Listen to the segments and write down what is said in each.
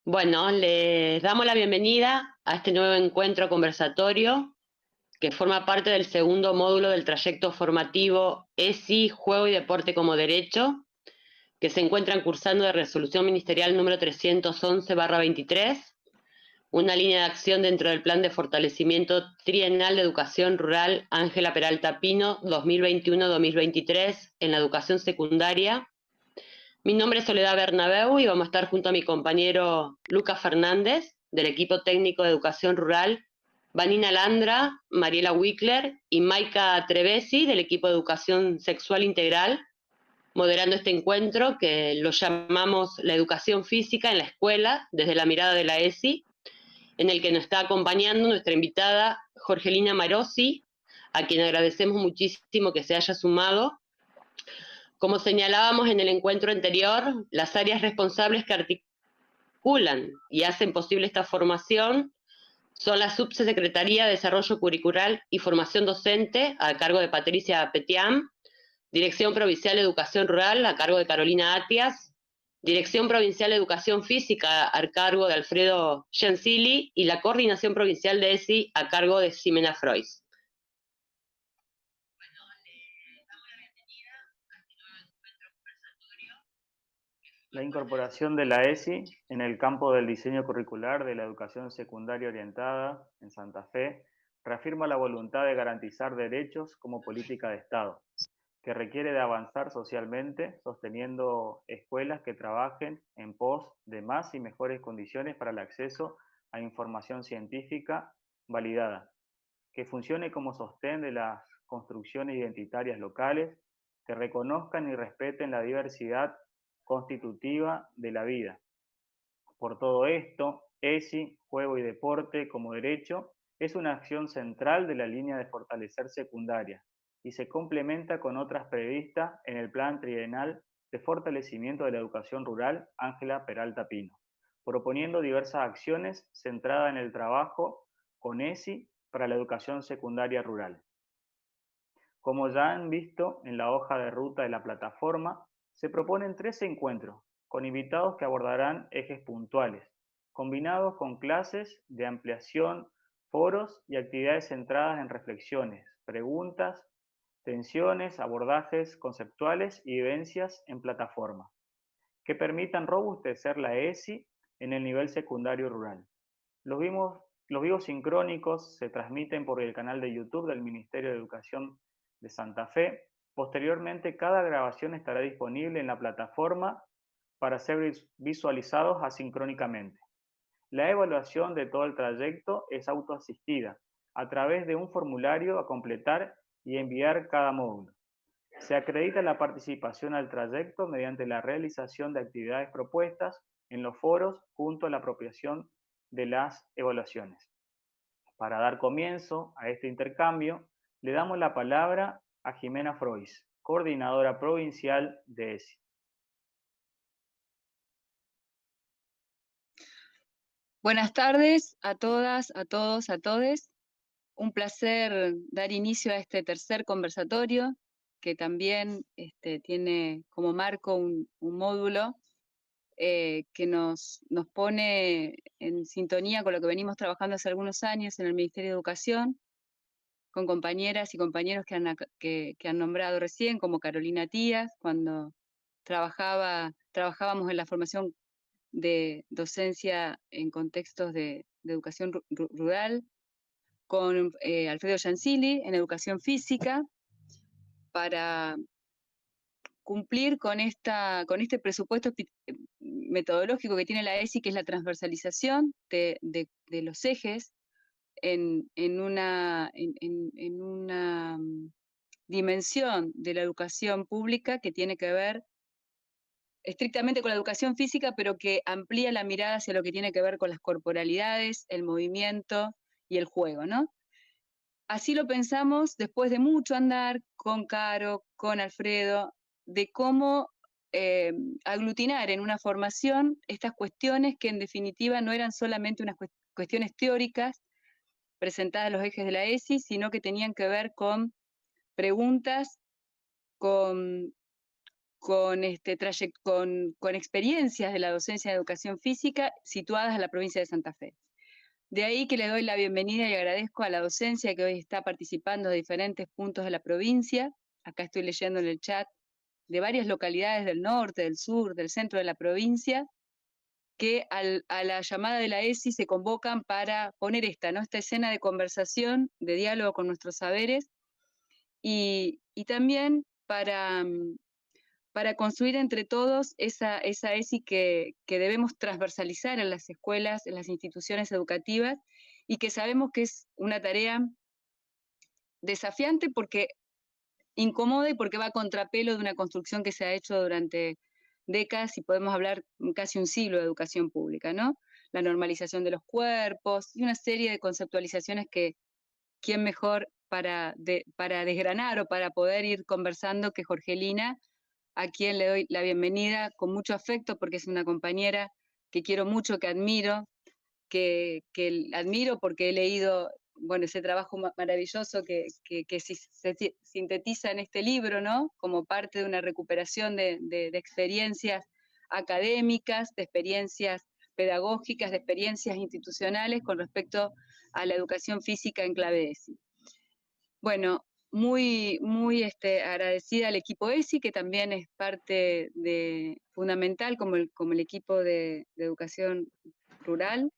Bueno, les damos la bienvenida a este nuevo encuentro conversatorio que forma parte del segundo módulo del trayecto formativo ESI, Juego y Deporte como Derecho, que se encuentran cursando de resolución ministerial número 311/23, una línea de acción dentro del Plan de Fortalecimiento Trienal de Educación Rural Ángela Peralta Pino 2021-2023 en la educación secundaria. Mi nombre es Soledad Bernabeu y vamos a estar junto a mi compañero Lucas Fernández, del equipo técnico de educación rural, Vanina Landra, Mariela Wickler y Maika Trevesi, del equipo de educación sexual integral, moderando este encuentro que lo llamamos la educación física en la escuela, desde la mirada de la ESI, en el que nos está acompañando nuestra invitada Jorgelina Marosi, a quien agradecemos muchísimo que se haya sumado. Como señalábamos en el encuentro anterior, las áreas responsables que articulan y hacen posible esta formación son la Subsecretaría de Desarrollo Curricular y Formación Docente, a cargo de Patricia Petiam, Dirección Provincial de Educación Rural, a cargo de Carolina Atias, Dirección Provincial de Educación Física, a cargo de Alfredo Gentili, y la Coordinación Provincial de ESI, a cargo de Ximena Frois. La incorporación de la ESI en el campo del diseño curricular de la educación secundaria orientada en Santa Fe reafirma la voluntad de garantizar derechos como política de Estado, que requiere de avanzar socialmente sosteniendo escuelas que trabajen en pos de más y mejores condiciones para el acceso a información científica validada, que funcione como sostén de las construcciones identitarias locales, que reconozcan y respeten la diversidad constitutiva de la vida. Por todo esto, ESI, Juego y Deporte como Derecho, es una acción central de la línea de fortalecer secundaria y se complementa con otras previstas en el Plan Trienal de Fortalecimiento de la Educación Rural Ángela Peralta Pino, proponiendo diversas acciones centradas en el trabajo con ESI para la educación secundaria rural. Como ya han visto en la hoja de ruta de la plataforma, se proponen 13 encuentros con invitados que abordarán ejes puntuales, combinados con clases de ampliación, foros y actividades centradas en reflexiones, preguntas, tensiones, abordajes conceptuales y vivencias en plataforma, que permitan robustecer la ESI en el nivel secundario rural. Los vivos sincrónicos se transmiten por el canal de YouTube del Ministerio de Educación de Santa Fe. Posteriormente, cada grabación estará disponible en la plataforma para ser visualizados asincrónicamente. La evaluación de todo el trayecto es autoasistida a través de un formulario a completar y enviar cada módulo. Se acredita la participación al trayecto mediante la realización de actividades propuestas en los foros junto a la apropiación de las evaluaciones. Para dar comienzo a este intercambio, le damos la palabra a Ximena Frois, coordinadora provincial de ESI. Buenas tardes a todas, a todos, a todes. Un placer dar inicio a este tercer conversatorio, que también tiene como marco un módulo que nos pone en sintonía con lo que venimos trabajando hace algunos años en el Ministerio de Educación, con compañeras y compañeros que han nombrado recién, como Carolina Tías, cuando trabajábamos en la formación de docencia en contextos de educación rural, con Alfredo Gentili en educación física, para cumplir con este presupuesto metodológico que tiene la ESI, que es la transversalización de los ejes en una dimensión de la educación pública que tiene que ver estrictamente con la educación física, pero que amplía la mirada hacia lo que tiene que ver con las corporalidades, el movimiento y el juego, ¿no? Así lo pensamos después de mucho andar con Caro, con Alfredo, de cómo aglutinar en una formación estas cuestiones que en definitiva no eran solamente unas cuestiones teóricas presentadas en los ejes de la ESI, sino que tenían que ver con preguntas, con con experiencias de la docencia de educación física situadas en la provincia de Santa Fe. De ahí que le doy la bienvenida y agradezco a la docencia que hoy está participando de diferentes puntos de la provincia. Acá estoy leyendo en el chat de varias localidades del norte, del sur, del centro de la provincia, que a la llamada de la ESI se convocan para poner esta escena de conversación, de diálogo con nuestros saberes, y también para construir entre todos esa ESI que debemos transversalizar en las escuelas, en las instituciones educativas, y que sabemos que es una tarea desafiante porque incómoda y porque va a contrapelo de una construcción que se ha hecho durante décadas, y podemos hablar casi un siglo de educación pública, ¿no? La normalización de los cuerpos y una serie de conceptualizaciones que quién mejor para desgranar o para poder ir conversando que Jorgelina, a quien le doy la bienvenida con mucho afecto porque es una compañera que quiero mucho, que admiro, que admiro porque he leído, bueno, ese trabajo maravilloso que se sintetiza en este libro, ¿no? Como parte de una recuperación de experiencias académicas, de experiencias pedagógicas, de experiencias institucionales con respecto a la educación física en clave ESI. Bueno, muy agradecida al equipo ESI, que también es parte fundamental como el equipo de educación rural,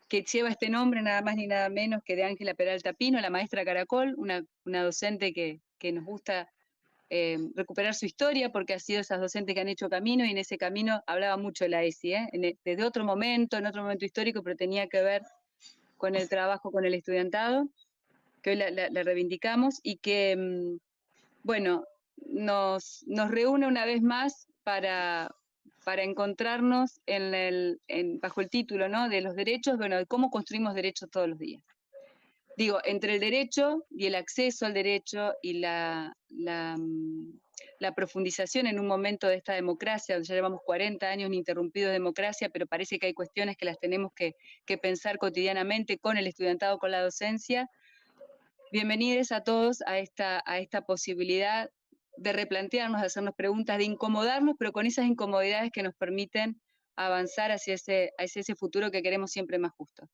que lleva este nombre nada más ni nada menos que de Ángela Peralta Pino, la maestra Caracol, una docente que nos gusta recuperar su historia, porque ha sido esas docentes que han hecho camino, y en ese camino hablaba mucho de la ESI, desde otro momento, en otro momento histórico, pero tenía que ver con el trabajo con el estudiantado, que hoy la reivindicamos, y que, bueno, nos reúne una vez más para encontrarnos bajo el título, ¿no?, de los derechos, bueno, de cómo construimos derechos todos los días. Digo, entre el derecho y el acceso al derecho y la profundización en un momento de esta democracia, donde ya llevamos 40 años ininterrumpidos de democracia, pero parece que hay cuestiones que las tenemos que pensar cotidianamente con el estudiantado, con la docencia. Bienvenidos a todos a esta posibilidad de replantearnos, de hacernos preguntas, de incomodarnos, pero con esas incomodidades que nos permiten avanzar hacia ese futuro que queremos siempre más justo.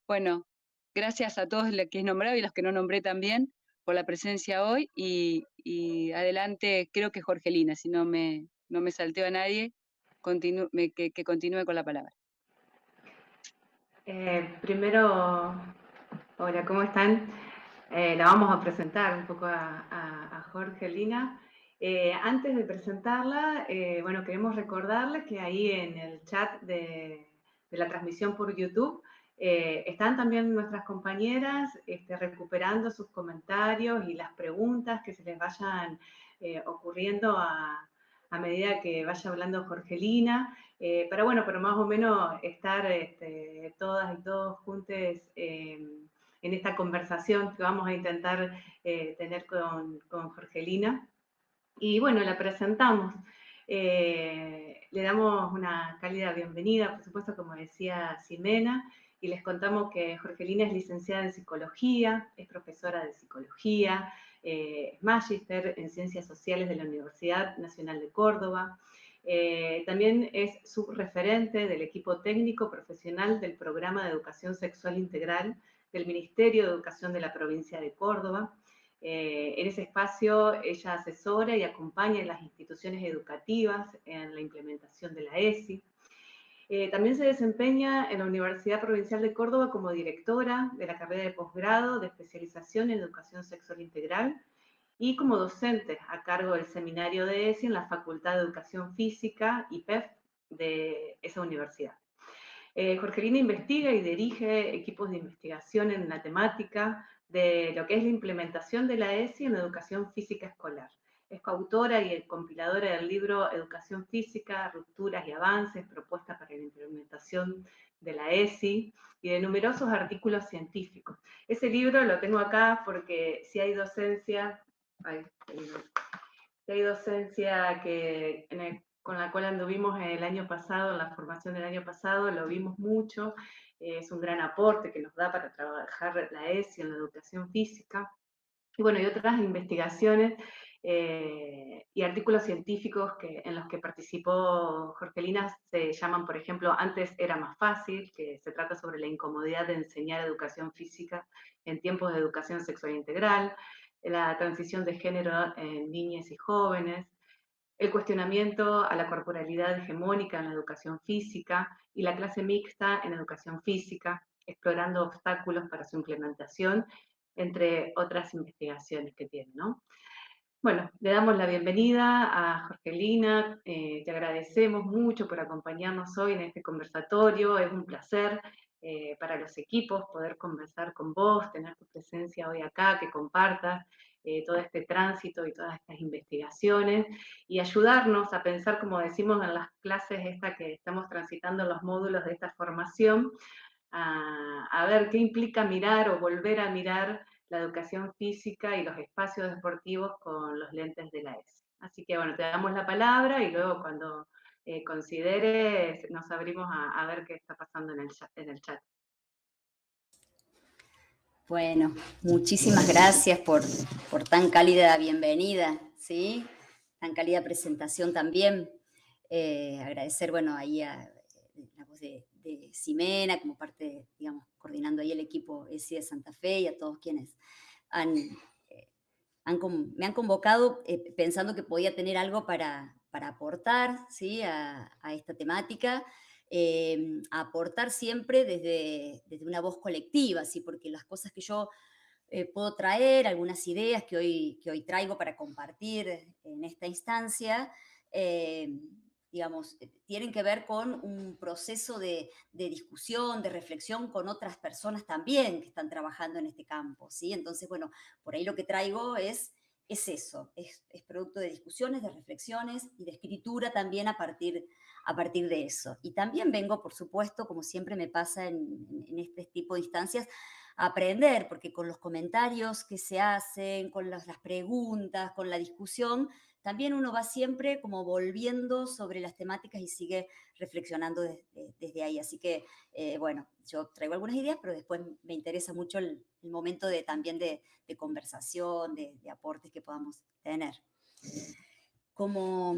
Bueno, gracias a todos los que he nombrado y los que no nombré también por la presencia hoy, y adelante, creo que Jorgelina, si no me salteo a nadie, que continúe con la palabra. Primero, hola, ¿cómo están? La vamos a presentar un poco a Jorgelina. Antes de presentarla, bueno, queremos recordarles que ahí en el chat de la transmisión por YouTube están también nuestras compañeras recuperando sus comentarios y las preguntas que se les vayan ocurriendo a medida que vaya hablando Jorgelina, para más o menos estar todas y todos juntos en esta conversación que vamos a intentar tener con Jorgelina. Y bueno, la presentamos. Le damos una cálida bienvenida, por supuesto, como decía Ximena, y les contamos que Jorgelina es licenciada en Psicología, es profesora de Psicología, es magíster en Ciencias Sociales de la Universidad Nacional de Córdoba. También es subreferente del equipo técnico profesional del Programa de Educación Sexual Integral del Ministerio de Educación de la provincia de Córdoba. En ese espacio ella asesora y acompaña a las instituciones educativas en la implementación de la ESI. También se desempeña en la Universidad Provincial de Córdoba como directora de la carrera de posgrado de especialización en educación sexual integral y como docente a cargo del seminario de ESI en la Facultad de Educación Física, IPEF, de esa universidad. Jorgelina investiga y dirige equipos de investigación en la temática de lo que es la implementación de la ESI en la educación física escolar. Es coautora y compiladora del libro Educación Física, Rupturas y Avances, propuesta para la implementación de la ESI, y de numerosos artículos científicos. Ese libro lo tengo acá porque si hay docencia, con la cual anduvimos el año pasado, en la formación del año pasado, lo vimos mucho, es un gran aporte que nos da para trabajar la ESI en la educación física. Y bueno, y otras investigaciones y artículos científicos en los que participó Jorgelina se llaman, por ejemplo, Antes era más fácil, que se trata sobre la incomodidad de enseñar educación física en tiempos de educación sexual integral, la transición de género en niñas y jóvenes, el cuestionamiento a la corporalidad hegemónica en la educación física y la clase mixta en educación física, explorando obstáculos para su implementación, entre otras investigaciones que tiene, ¿no? Bueno, le damos la bienvenida a Jorgelina, te agradecemos mucho por acompañarnos hoy en este conversatorio, es un placer para los equipos poder conversar con vos, tener tu presencia hoy acá, que compartas todo este tránsito y todas estas investigaciones y ayudarnos a pensar, como decimos en las clases esta que estamos transitando en los módulos de esta formación, a ver qué implica mirar o volver a mirar la educación física y los espacios deportivos con los lentes de la ESI. Así que bueno, te damos la palabra y luego cuando consideres nos abrimos a ver qué está pasando en el chat. Bueno, muchísimas gracias por tan cálida bienvenida, ¿sí? Tan cálida presentación también. Agradecer, bueno, ahí a la voz de Ximena, como parte, digamos, coordinando ahí el equipo ESI de Santa Fe y a todos quienes me han convocado pensando que podía tener algo para aportar, ¿sí? a esta temática. Aportar siempre desde una voz colectiva, ¿sí? Porque las cosas que yo puedo traer, algunas ideas que hoy traigo para compartir en esta instancia, digamos, tienen que ver con un proceso de discusión, de reflexión con otras personas también que están trabajando en este campo, ¿sí? Entonces, bueno, por ahí lo que traigo es eso, es producto de discusiones, de reflexiones y de escritura también a partir de eso. Y también vengo, por supuesto, como siempre me pasa en este tipo de instancias, a aprender, porque con los comentarios que se hacen, con las preguntas, con la discusión, también uno va siempre como volviendo sobre las temáticas y sigue reflexionando desde ahí. Así que, bueno, yo traigo algunas ideas, pero después me interesa mucho el momento también de conversación, de aportes que podamos tener. Como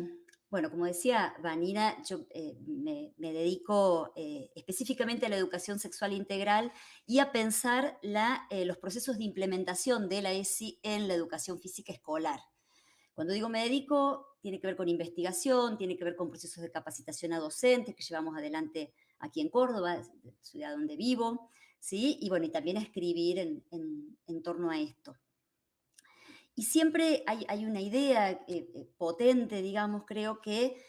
decía Vanina, yo me dedico específicamente a la educación sexual integral y a pensar los procesos de implementación de la ESI en la educación física escolar. Cuando digo me dedico, tiene que ver con investigación, tiene que ver con procesos de capacitación a docentes que llevamos adelante aquí en Córdoba, ciudad donde vivo, ¿sí? Y bueno, y también a escribir en torno a esto. Y siempre hay una idea potente, digamos, creo que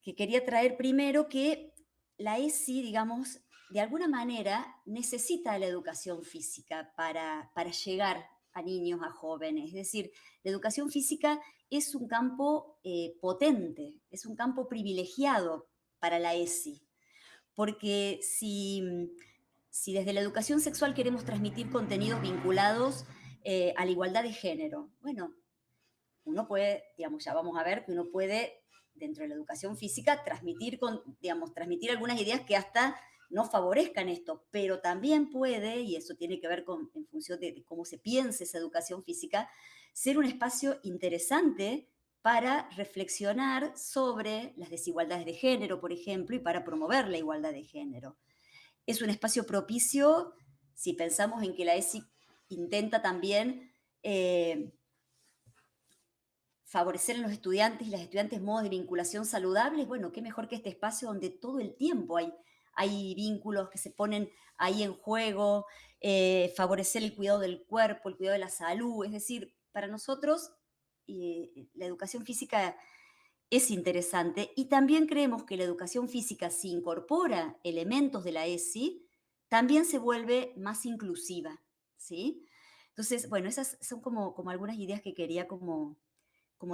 quería traer primero, que la ESI, digamos, de alguna manera necesita la educación física para llegar a niños, a jóvenes. Es decir, la educación física es un campo potente, es un campo privilegiado para la ESI. Porque si desde la educación sexual queremos transmitir contenidos vinculados a la igualdad de género, bueno, uno puede, digamos, ya vamos a ver que uno puede, dentro de la educación física, transmitir algunas ideas que hasta no favorezcan esto, pero también puede, y eso tiene que ver en función de cómo se piense esa educación física, ser un espacio interesante para reflexionar sobre las desigualdades de género, por ejemplo, y para promover la igualdad de género. Es un espacio propicio si pensamos en que la ESI intenta también favorecer en los estudiantes y las estudiantes modos de vinculación saludables. Bueno, qué mejor que este espacio donde todo el tiempo hay vínculos que se ponen ahí en juego, favorecer el cuidado del cuerpo, el cuidado de la salud. Es decir, para nosotros la educación física es interesante, y también creemos que la educación física, si incorpora elementos de la ESI, también se vuelve más inclusiva, ¿sí? Entonces, bueno, esas son como algunas ideas que quería como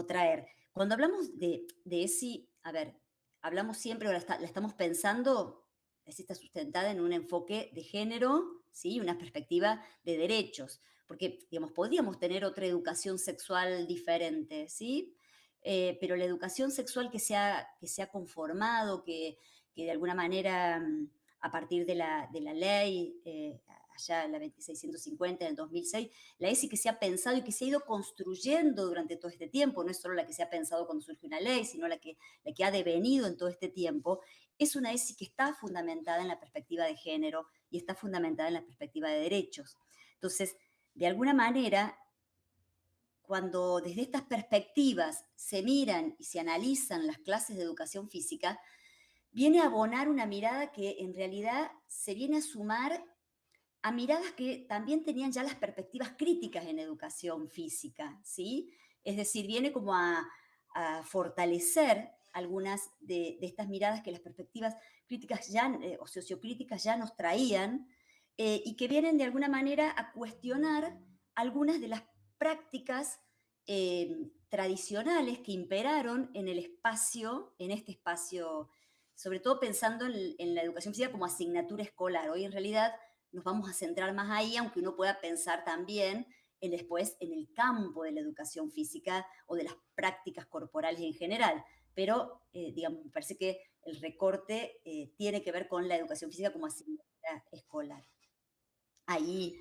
traer. Cuando hablamos de ESI, a ver, hablamos siempre, ahora la estamos pensando, ESI está sustentada en un enfoque de género, ¿sí? Una perspectiva de derechos, porque, digamos, podríamos tener otra educación sexual diferente, ¿sí? Pero la educación sexual que se ha conformado, que de alguna manera, a partir de la ley, allá en la 2650, en el 2006, la ESI que se ha pensado y que se ha ido construyendo durante todo este tiempo, no es solo la que se ha pensado cuando surge una ley, sino la que ha devenido en todo este tiempo, es una ESI que está fundamentada en la perspectiva de género y está fundamentada en la perspectiva de derechos. Entonces, de alguna manera, cuando desde estas perspectivas se miran y se analizan las clases de educación física, viene a abonar una mirada que en realidad se viene a sumar a miradas que también tenían ya las perspectivas críticas en educación física, ¿sí? Es decir, viene como a fortalecer algunas de estas miradas que las perspectivas críticas ya, o sociocríticas ya nos traían, y que vienen de alguna manera a cuestionar algunas de las prácticas tradicionales que imperaron en el espacio, en este espacio, sobre todo pensando en la educación física como asignatura escolar. Hoy en realidad nos vamos a centrar más ahí, aunque uno pueda pensar también después en el campo de la educación física o de las prácticas corporales en general. Pero, digamos, me parece que el recorte tiene que ver con la educación física como asignatura escolar. Ahí,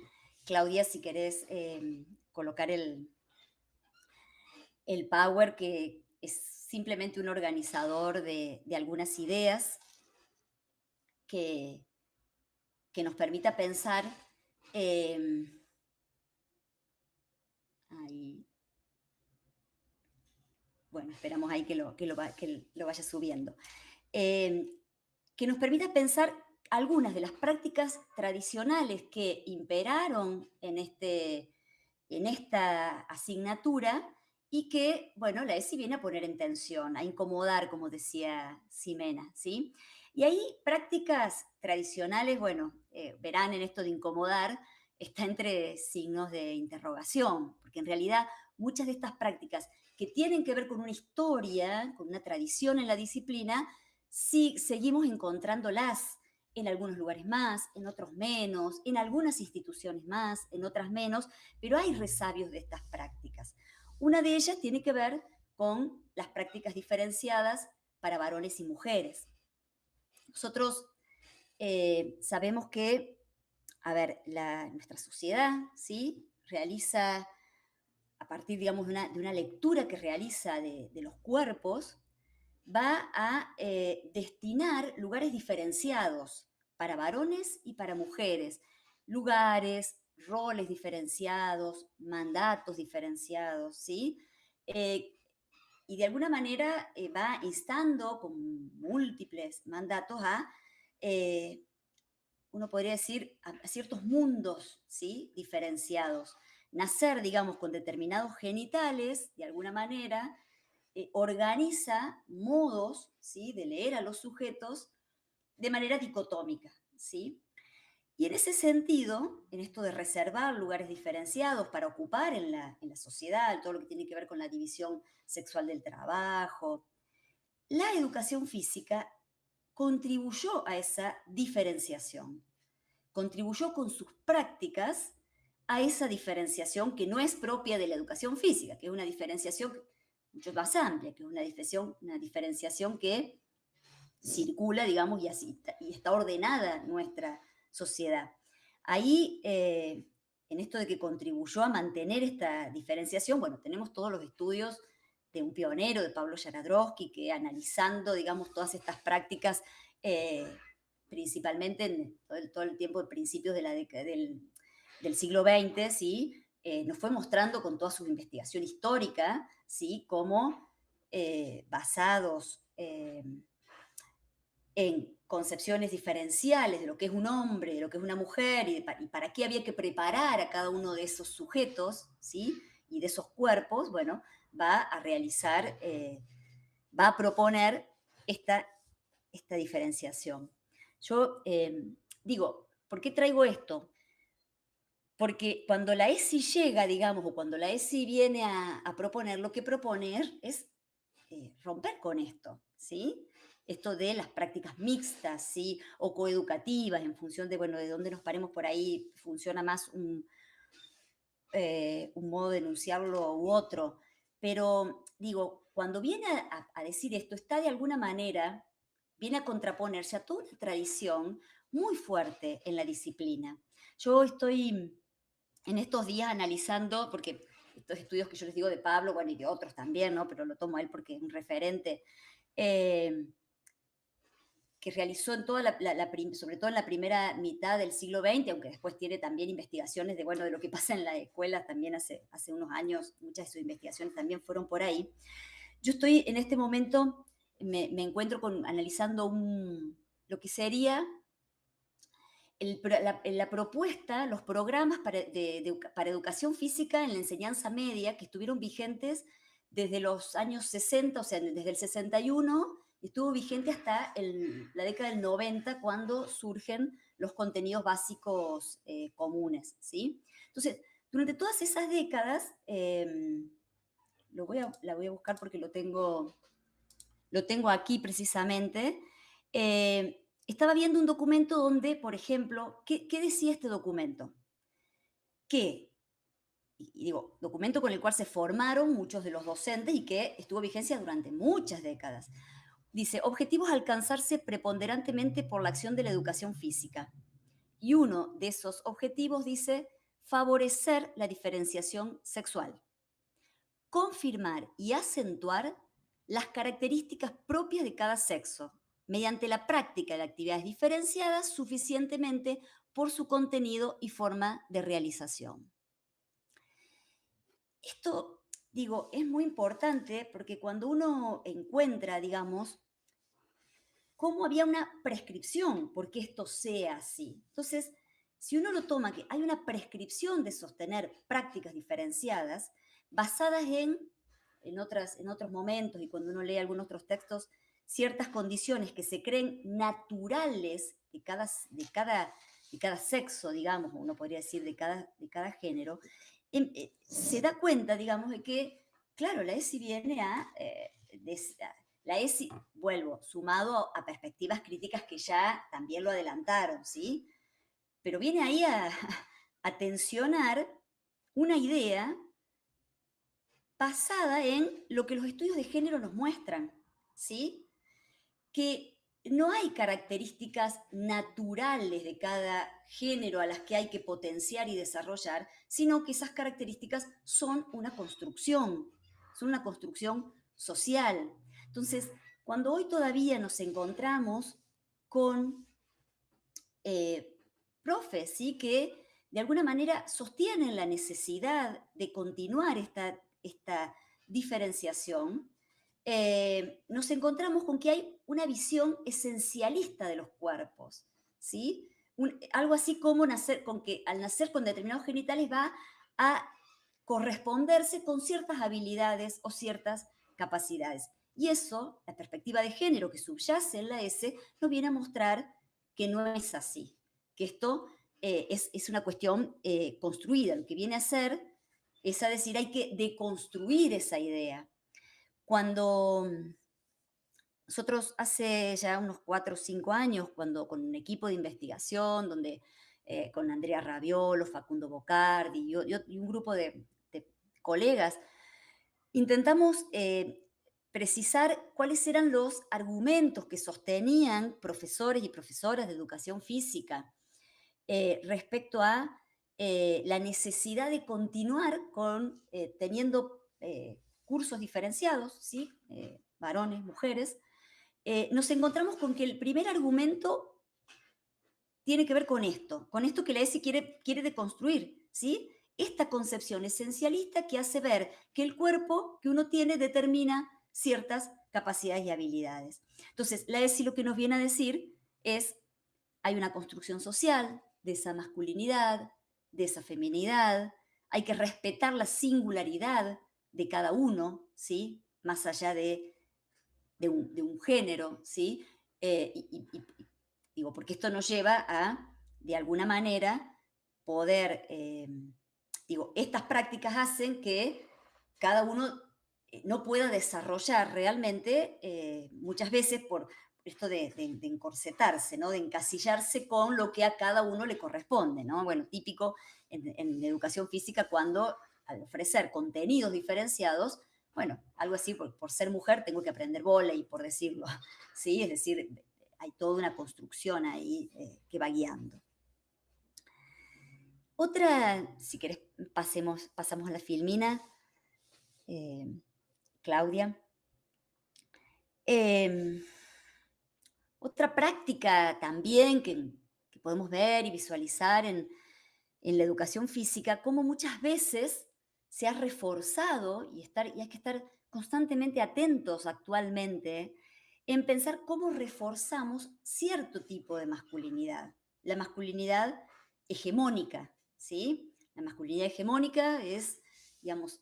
Claudia, si querés colocar el Power, que es simplemente un organizador de algunas ideas que nos permita pensar ahí. Bueno, esperamos ahí que lo vaya subiendo. Que nos permita pensar algunas de las prácticas tradicionales que imperaron en esta asignatura y que, bueno, la ESI viene a poner en tensión, a incomodar, como decía Ximena, ¿sí? Y ahí prácticas tradicionales, bueno, verán en esto de incomodar, está entre signos de interrogación, porque en realidad muchas de estas prácticas que tienen que ver con una historia, con una tradición en la disciplina, sí seguimos encontrándolas en algunos lugares más, en otros menos, en algunas instituciones más, en otras menos, pero hay resabios de estas prácticas. Una de ellas tiene que ver con las prácticas diferenciadas para varones y mujeres. Nosotros sabemos que, a ver, nuestra sociedad, ¿sí?, realiza, a partir, digamos, de una lectura que realiza de los cuerpos, va a destinar lugares diferenciados para varones y para mujeres, lugares, roles diferenciados, mandatos diferenciados, ¿sí? Y de alguna manera va instando con múltiples mandatos a, uno podría decir, a ciertos mundos, ¿sí?, diferenciados. Nacer, digamos, con determinados genitales, de alguna manera, organiza modos, ¿sí?, de leer a los sujetos de manera dicotómica, ¿sí? Y en ese sentido, en esto de reservar lugares diferenciados para ocupar en la sociedad, todo lo que tiene que ver con la división sexual del trabajo, la educación física contribuyó a esa diferenciación, contribuyó con sus prácticas a esa diferenciación que no es propia de la educación física, que es una diferenciación mucho más amplia, que es una diferenciación que circula, digamos, y está ordenada nuestra sociedad. Ahí, en esto de que contribuyó a mantener esta diferenciación, bueno, tenemos todos los estudios de un pionero, de Pablo Yaradrowski, que analizando, digamos, todas estas prácticas, principalmente en todo el tiempo de principios de del siglo XX, ¿sí?, nos fue mostrando con toda su investigación histórica, ¿sí?, cómo basados en concepciones diferenciales de lo que es un hombre, de lo que es una mujer, y para qué había que preparar a cada uno de esos sujetos, ¿sí?, y de esos cuerpos, bueno, va a realizar, va a proponer esta diferenciación. Yo digo, ¿por qué traigo esto? Porque cuando la ESI llega, digamos, o cuando la ESI viene a proponer, lo que propone es romper con esto, ¿sí? Esto de las prácticas mixtas, ¿sí?, o coeducativas, en función de, bueno, de dónde nos paremos por ahí, funciona más un modo de enunciarlo u otro. Pero, digo, cuando viene a decir esto, está de alguna manera, viene a contraponerse a toda una tradición, muy fuerte en la disciplina. Yo estoy en estos días analizando, porque estos estudios que yo les digo de Pablo, bueno, y de otros también, ¿no? Pero lo tomo a él porque es un referente, que realizó en toda sobre todo en la primera mitad del siglo XX, aunque después tiene también investigaciones de, bueno, de lo que pasa en las escuelas también hace unos años, muchas de sus investigaciones también fueron por ahí. Yo estoy en este momento, me encuentro analizando lo que sería la propuesta, los programas para educación física en la enseñanza media que estuvieron vigentes desde los años 60, o sea, desde el 61, estuvo vigente hasta la década del 90, cuando surgen los contenidos básicos comunes, ¿sí? Entonces, durante todas esas décadas, la voy a buscar porque lo tengo aquí precisamente, estaba viendo un documento donde, por ejemplo, ¿qué decía este documento? Que, y digo, documento con el cual se formaron muchos de los docentes y que estuvo vigencia durante muchas décadas. Dice, objetivos a alcanzarse preponderantemente por la acción de la educación física. Y uno de esos objetivos dice, favorecer la diferenciación sexual. Confirmar y acentuar las características propias de cada sexo, mediante la práctica de actividades diferenciadas suficientemente por su contenido y forma de realización. Esto, digo, es muy importante porque cuando uno encuentra, digamos, cómo había una prescripción porque esto sea así. Entonces, si uno lo toma que hay una prescripción de sostener prácticas diferenciadas basadas en otros momentos y cuando uno lee algunos otros textos, ciertas condiciones que se creen naturales de cada sexo, digamos, uno podría decir de cada género, se da cuenta, digamos, de que, claro, la ESI viene la ESI, vuelvo, sumado a perspectivas críticas que ya también lo adelantaron, ¿sí? Pero viene ahí a tensionar una idea basada en lo que los estudios de género nos muestran, ¿sí? Que no hay características naturales de cada género a las que hay que potenciar y desarrollar, sino que esas características son una construcción social. Entonces, cuando hoy todavía nos encontramos con profes, ¿sí? Que de alguna manera sostienen la necesidad de continuar esta diferenciación, nos encontramos con que hay una visión esencialista de los cuerpos, ¿sí? Algo así como que al nacer con determinados genitales va a corresponderse con ciertas habilidades o ciertas capacidades. Y eso, la perspectiva de género que subyace en la S, nos viene a mostrar que no es así, que esto es una cuestión construida. Lo que viene a hacer es a decir, hay que deconstruir esa idea. Cuando nosotros hace ya unos 4 o 5 años, cuando con un equipo de investigación, donde con Andrea Raviolo, Facundo Bocardi y un grupo de colegas, intentamos precisar cuáles eran los argumentos que sostenían profesores y profesoras de educación física respecto a la necesidad de continuar teniendo cursos diferenciados, ¿sí? Varones, mujeres. Nos encontramos con que el primer argumento tiene que ver con esto que la ESI quiere deconstruir, ¿sí? Esta concepción esencialista que hace ver que el cuerpo que uno tiene determina ciertas capacidades y habilidades. Entonces, la ESI lo que nos viene a decir es, hay una construcción social de esa masculinidad, de esa feminidad, hay que respetar la singularidad de cada uno, ¿sí? Más allá de un género, ¿sí? Digo, porque esto nos lleva a, de alguna manera, poder, estas prácticas hacen que cada uno no pueda desarrollar realmente, muchas veces por esto de encorsetarse, ¿no? De encasillarse con lo que a cada uno le corresponde, ¿no? Bueno, típico en educación física cuando al ofrecer contenidos diferenciados, bueno, algo así, por ser mujer tengo que aprender vóley, por decirlo, ¿sí? Es decir, hay toda una construcción ahí que va guiando. Otra, si querés, pasamos a la filmina, Claudia. Otra práctica también que podemos ver y visualizar en la educación física, cómo muchas veces se ha reforzado, y hay que estar constantemente atentos actualmente, en pensar cómo reforzamos cierto tipo de masculinidad. La masculinidad hegemónica, ¿sí? La masculinidad hegemónica es, digamos,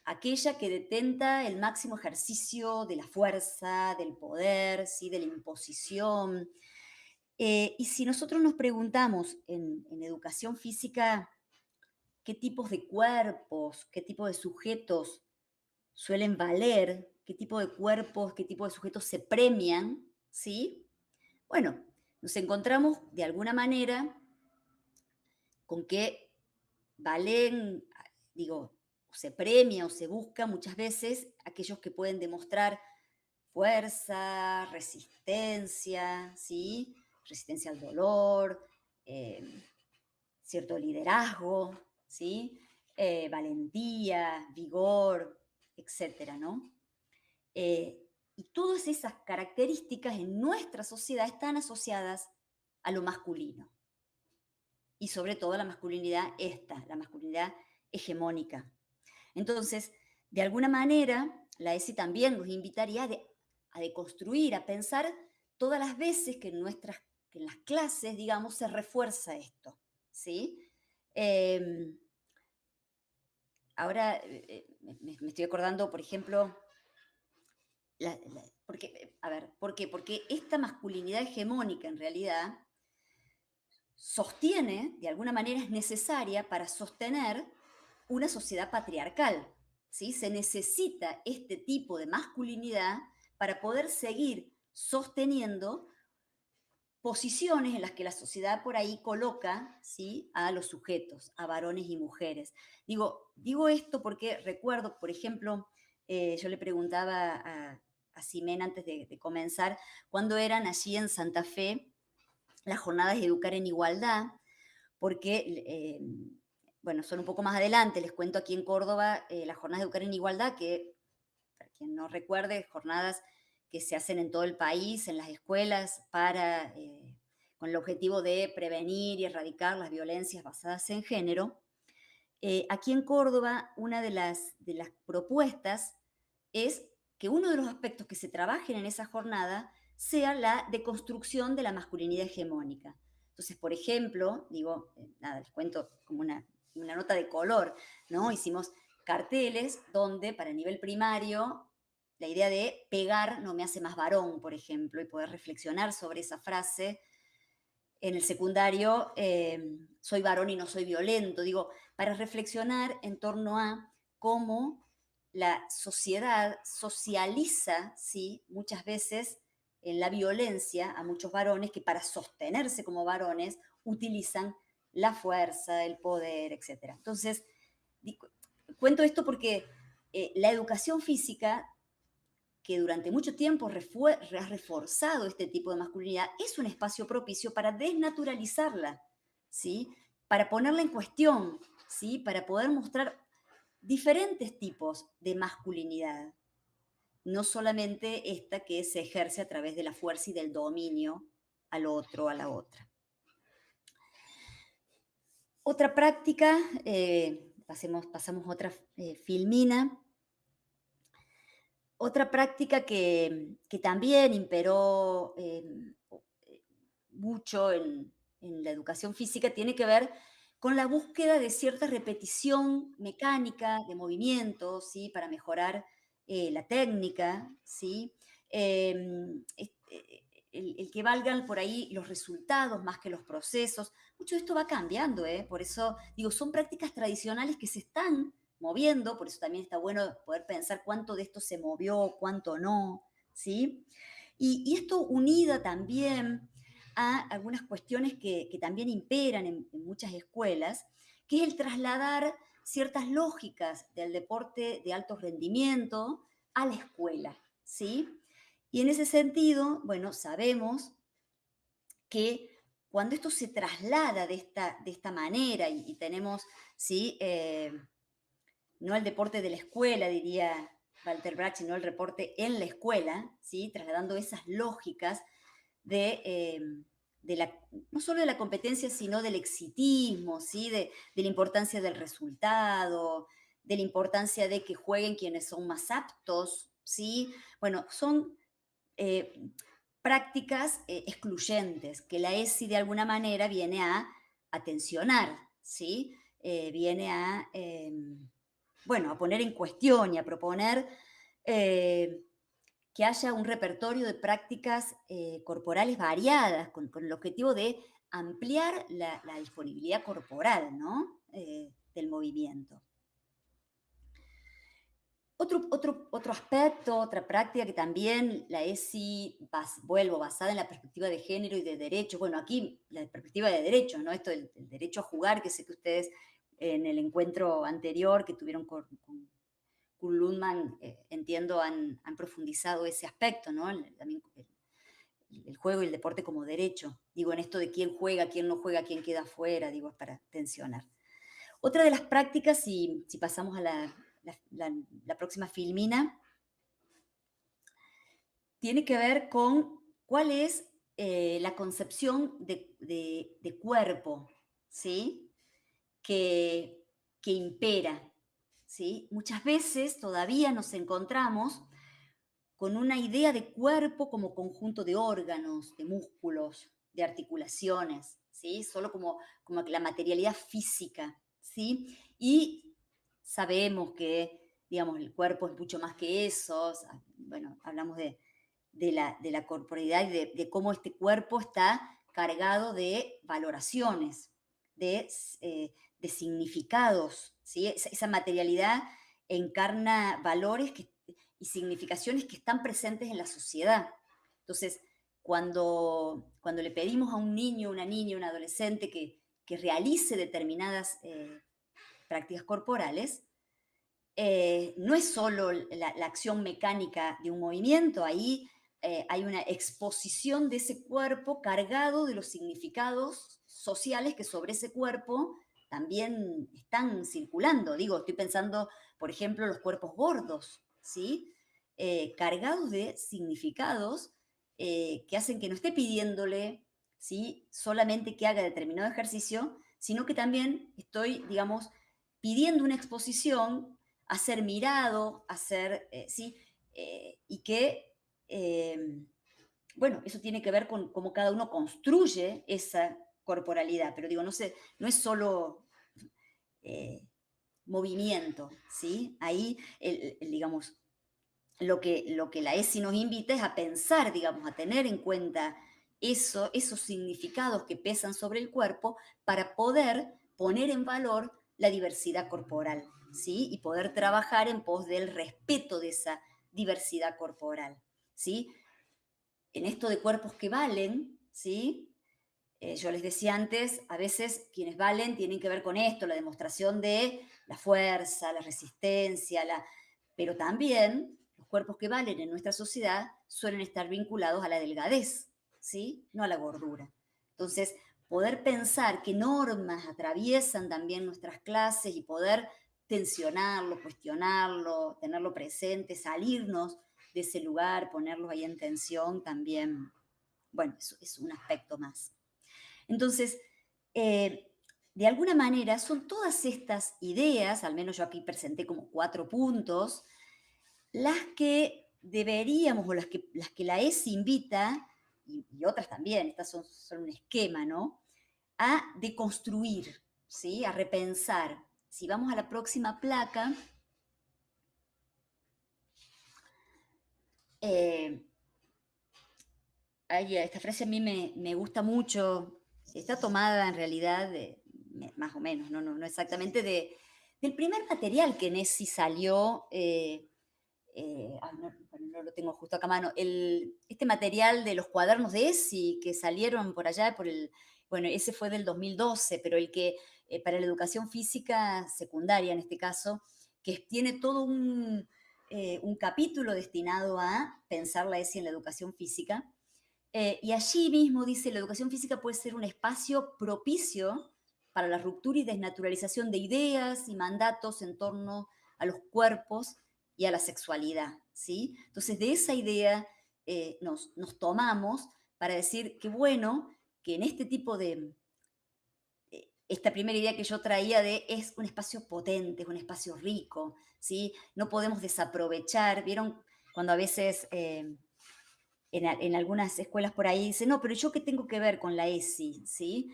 aquella que detenta el máximo ejercicio de la fuerza, del poder, ¿sí? De la imposición. Y si nosotros nos preguntamos en educación física qué tipos de cuerpos, qué tipo de sujetos suelen valer, qué tipo de cuerpos, qué tipo de sujetos se premian, ¿sí? Bueno, nos encontramos de alguna manera con que valen, digo, se premia o se busca muchas veces aquellos que pueden demostrar fuerza, resistencia, ¿sí? Resistencia al dolor, cierto liderazgo, ¿sí? Valentía, vigor, etcétera, ¿no? Y todas esas características en nuestra sociedad están asociadas a lo masculino. Y sobre todo la masculinidad la masculinidad hegemónica. Entonces, de alguna manera, la ESI también nos invitaría a deconstruir, a pensar todas las veces que en las clases, digamos, se refuerza esto, ¿sí? Ahora me estoy acordando, por ejemplo, ¿por qué? Porque esta masculinidad hegemónica, en realidad, sostiene, de alguna manera es necesaria para sostener una sociedad patriarcal, ¿sí? Se necesita este tipo de masculinidad para poder seguir sosteniendo posiciones en las que la sociedad por ahí coloca, ¿sí? A los sujetos, a varones y mujeres. Digo esto porque recuerdo, por ejemplo, yo le preguntaba a Ximena antes de comenzar, cuándo eran allí en Santa Fe las jornadas de Educar en Igualdad, porque, bueno, son un poco más adelante, les cuento aquí en Córdoba las jornadas de Educar en Igualdad, que, para quien no recuerde, jornadas que se hacen en todo el país, en las escuelas, con el objetivo de prevenir y erradicar las violencias basadas en género. Aquí en Córdoba, una de las propuestas es que uno de los aspectos que se trabajen en esa jornada sea la deconstrucción de la masculinidad hegemónica. Entonces, por ejemplo, les cuento como una nota de color, ¿no? Hicimos carteles donde, para nivel primario, la idea de pegar no me hace más varón, por ejemplo, y poder reflexionar sobre esa frase. En el secundario, soy varón y no soy violento. Para reflexionar en torno a cómo la sociedad socializa, ¿sí? Muchas veces en la violencia a muchos varones que para sostenerse como varones utilizan la fuerza, el poder, etc. Entonces, cuento esto porque la educación física, que durante mucho tiempo ha reforzado este tipo de masculinidad, es un espacio propicio para desnaturalizarla, ¿sí? Para ponerla en cuestión, ¿sí? Para poder mostrar diferentes tipos de masculinidad, no solamente esta que se ejerce a través de la fuerza y del dominio al otro, a la otra. Otra práctica, pasamos a otra filmina. Otra práctica que también imperó mucho en la educación física tiene que ver con la búsqueda de cierta repetición mecánica de movimientos, ¿sí? Para mejorar la técnica, ¿sí? El que valgan por ahí los resultados más que los procesos. Mucho de esto va cambiando, por eso son prácticas tradicionales que se están moviendo, por eso también está bueno poder pensar cuánto de esto se movió, cuánto no, ¿sí? Y esto unida también a algunas cuestiones que también imperan en muchas escuelas, que es el trasladar ciertas lógicas del deporte de alto rendimiento a la escuela, ¿sí? Y en ese sentido, bueno, sabemos que cuando esto se traslada de esta manera y tenemos, ¿sí? No el deporte de la escuela, diría Walter Brach, sino el deporte en la escuela, ¿sí? Trasladando esas lógicas no solo de la competencia, sino del exitismo, ¿sí? De la importancia del resultado, de la importancia de que jueguen quienes son más aptos, ¿sí? Bueno, son prácticas excluyentes que la ESI de alguna manera viene a tensionar, ¿sí? Viene a, bueno, a poner en cuestión y a proponer que haya un repertorio de prácticas corporales variadas con el objetivo de ampliar la disponibilidad corporal, ¿no? Del movimiento. Otro aspecto, otra práctica que también la ESI, basada en la perspectiva de género y de derechos, bueno, aquí la perspectiva de derechos, ¿no? Esto del derecho a jugar, que sé que ustedes en el encuentro anterior que tuvieron con Lundman, entiendo, han profundizado ese aspecto, ¿no? También el juego y el deporte como derecho. Digo, en esto de quién juega, quién no juega, quién queda afuera, digo, es para tensionar. Otra de las prácticas, si pasamos a la próxima filmina, tiene que ver con cuál es la concepción de cuerpo, ¿sí? Que impera, ¿sí? Muchas veces todavía nos encontramos con una idea de cuerpo como conjunto de órganos, de músculos, de articulaciones, ¿sí? Solo como la materialidad física, ¿sí? Y sabemos que, digamos, el cuerpo es mucho más que eso. Bueno, hablamos de la corporeidad y de cómo este cuerpo está cargado de valoraciones, de significados, ¿sí? Esa materialidad encarna valores y significaciones que están presentes en la sociedad. Entonces, cuando le pedimos a un niño, una niña, un adolescente que realice determinadas prácticas corporales, no es solo la acción mecánica de un movimiento, ahí hay una exposición de ese cuerpo cargado de los significados sociales que sobre ese cuerpo también están circulando. Digo, estoy pensando, por ejemplo, los cuerpos gordos, ¿sí? Cargados de significados que hacen que no esté pidiéndole, ¿sí? Solamente que haga determinado ejercicio, sino que también estoy, digamos, pidiendo una exposición a ser mirado, a ser, ¿sí? Y que, bueno, eso tiene que ver con cómo cada uno construye esa corporalidad, pero digo, no sé, no es solo movimiento, ¿sí? Ahí, digamos, lo que la ESI nos invita es a pensar, digamos, a tener en cuenta esos significados que pesan sobre el cuerpo para poder poner en valor la diversidad corporal, ¿sí? Y poder trabajar en pos del respeto de esa diversidad corporal, ¿sí? En esto de cuerpos que valen, ¿sí? Yo les decía antes, a veces quienes valen tienen que ver con esto, la demostración de la fuerza, la resistencia, pero también los cuerpos que valen en nuestra sociedad suelen estar vinculados a la delgadez, ¿sí? No a la gordura. Entonces, poder pensar qué normas atraviesan también nuestras clases y poder tensionarlo, cuestionarlo, tenerlo presente, salirnos de ese lugar, ponerlos ahí en tensión también, bueno, es un aspecto más. Entonces, de alguna manera son todas estas ideas, al menos yo aquí presenté como 4 puntos, las que deberíamos, o las que la ESI invita, y otras también, estas son un esquema, ¿no? A deconstruir, ¿sí? A repensar. Si vamos a la próxima placa, esta frase a mí me gusta mucho, está tomada en realidad, más o menos, no exactamente, del primer material que en ESI salió, no lo tengo justo acá a mano, este material de los cuadernos de ESI que salieron por allá, bueno, ese fue del 2012, pero el que para la educación física secundaria en este caso, que tiene todo un capítulo destinado a pensar la ESI en la educación física. Y allí mismo dice, la educación física puede ser un espacio propicio para la ruptura y desnaturalización de ideas y mandatos en torno a los cuerpos y a la sexualidad, ¿sí? Entonces, de esa idea nos tomamos para decir que bueno, que en este tipo de, esta primera idea que yo traía de es un espacio potente, es un espacio rico, ¿sí? No podemos desaprovechar, ¿vieron? Cuando a veces en algunas escuelas por ahí dicen, no, pero ¿yo qué tengo que ver con la ESI? ¿Sí?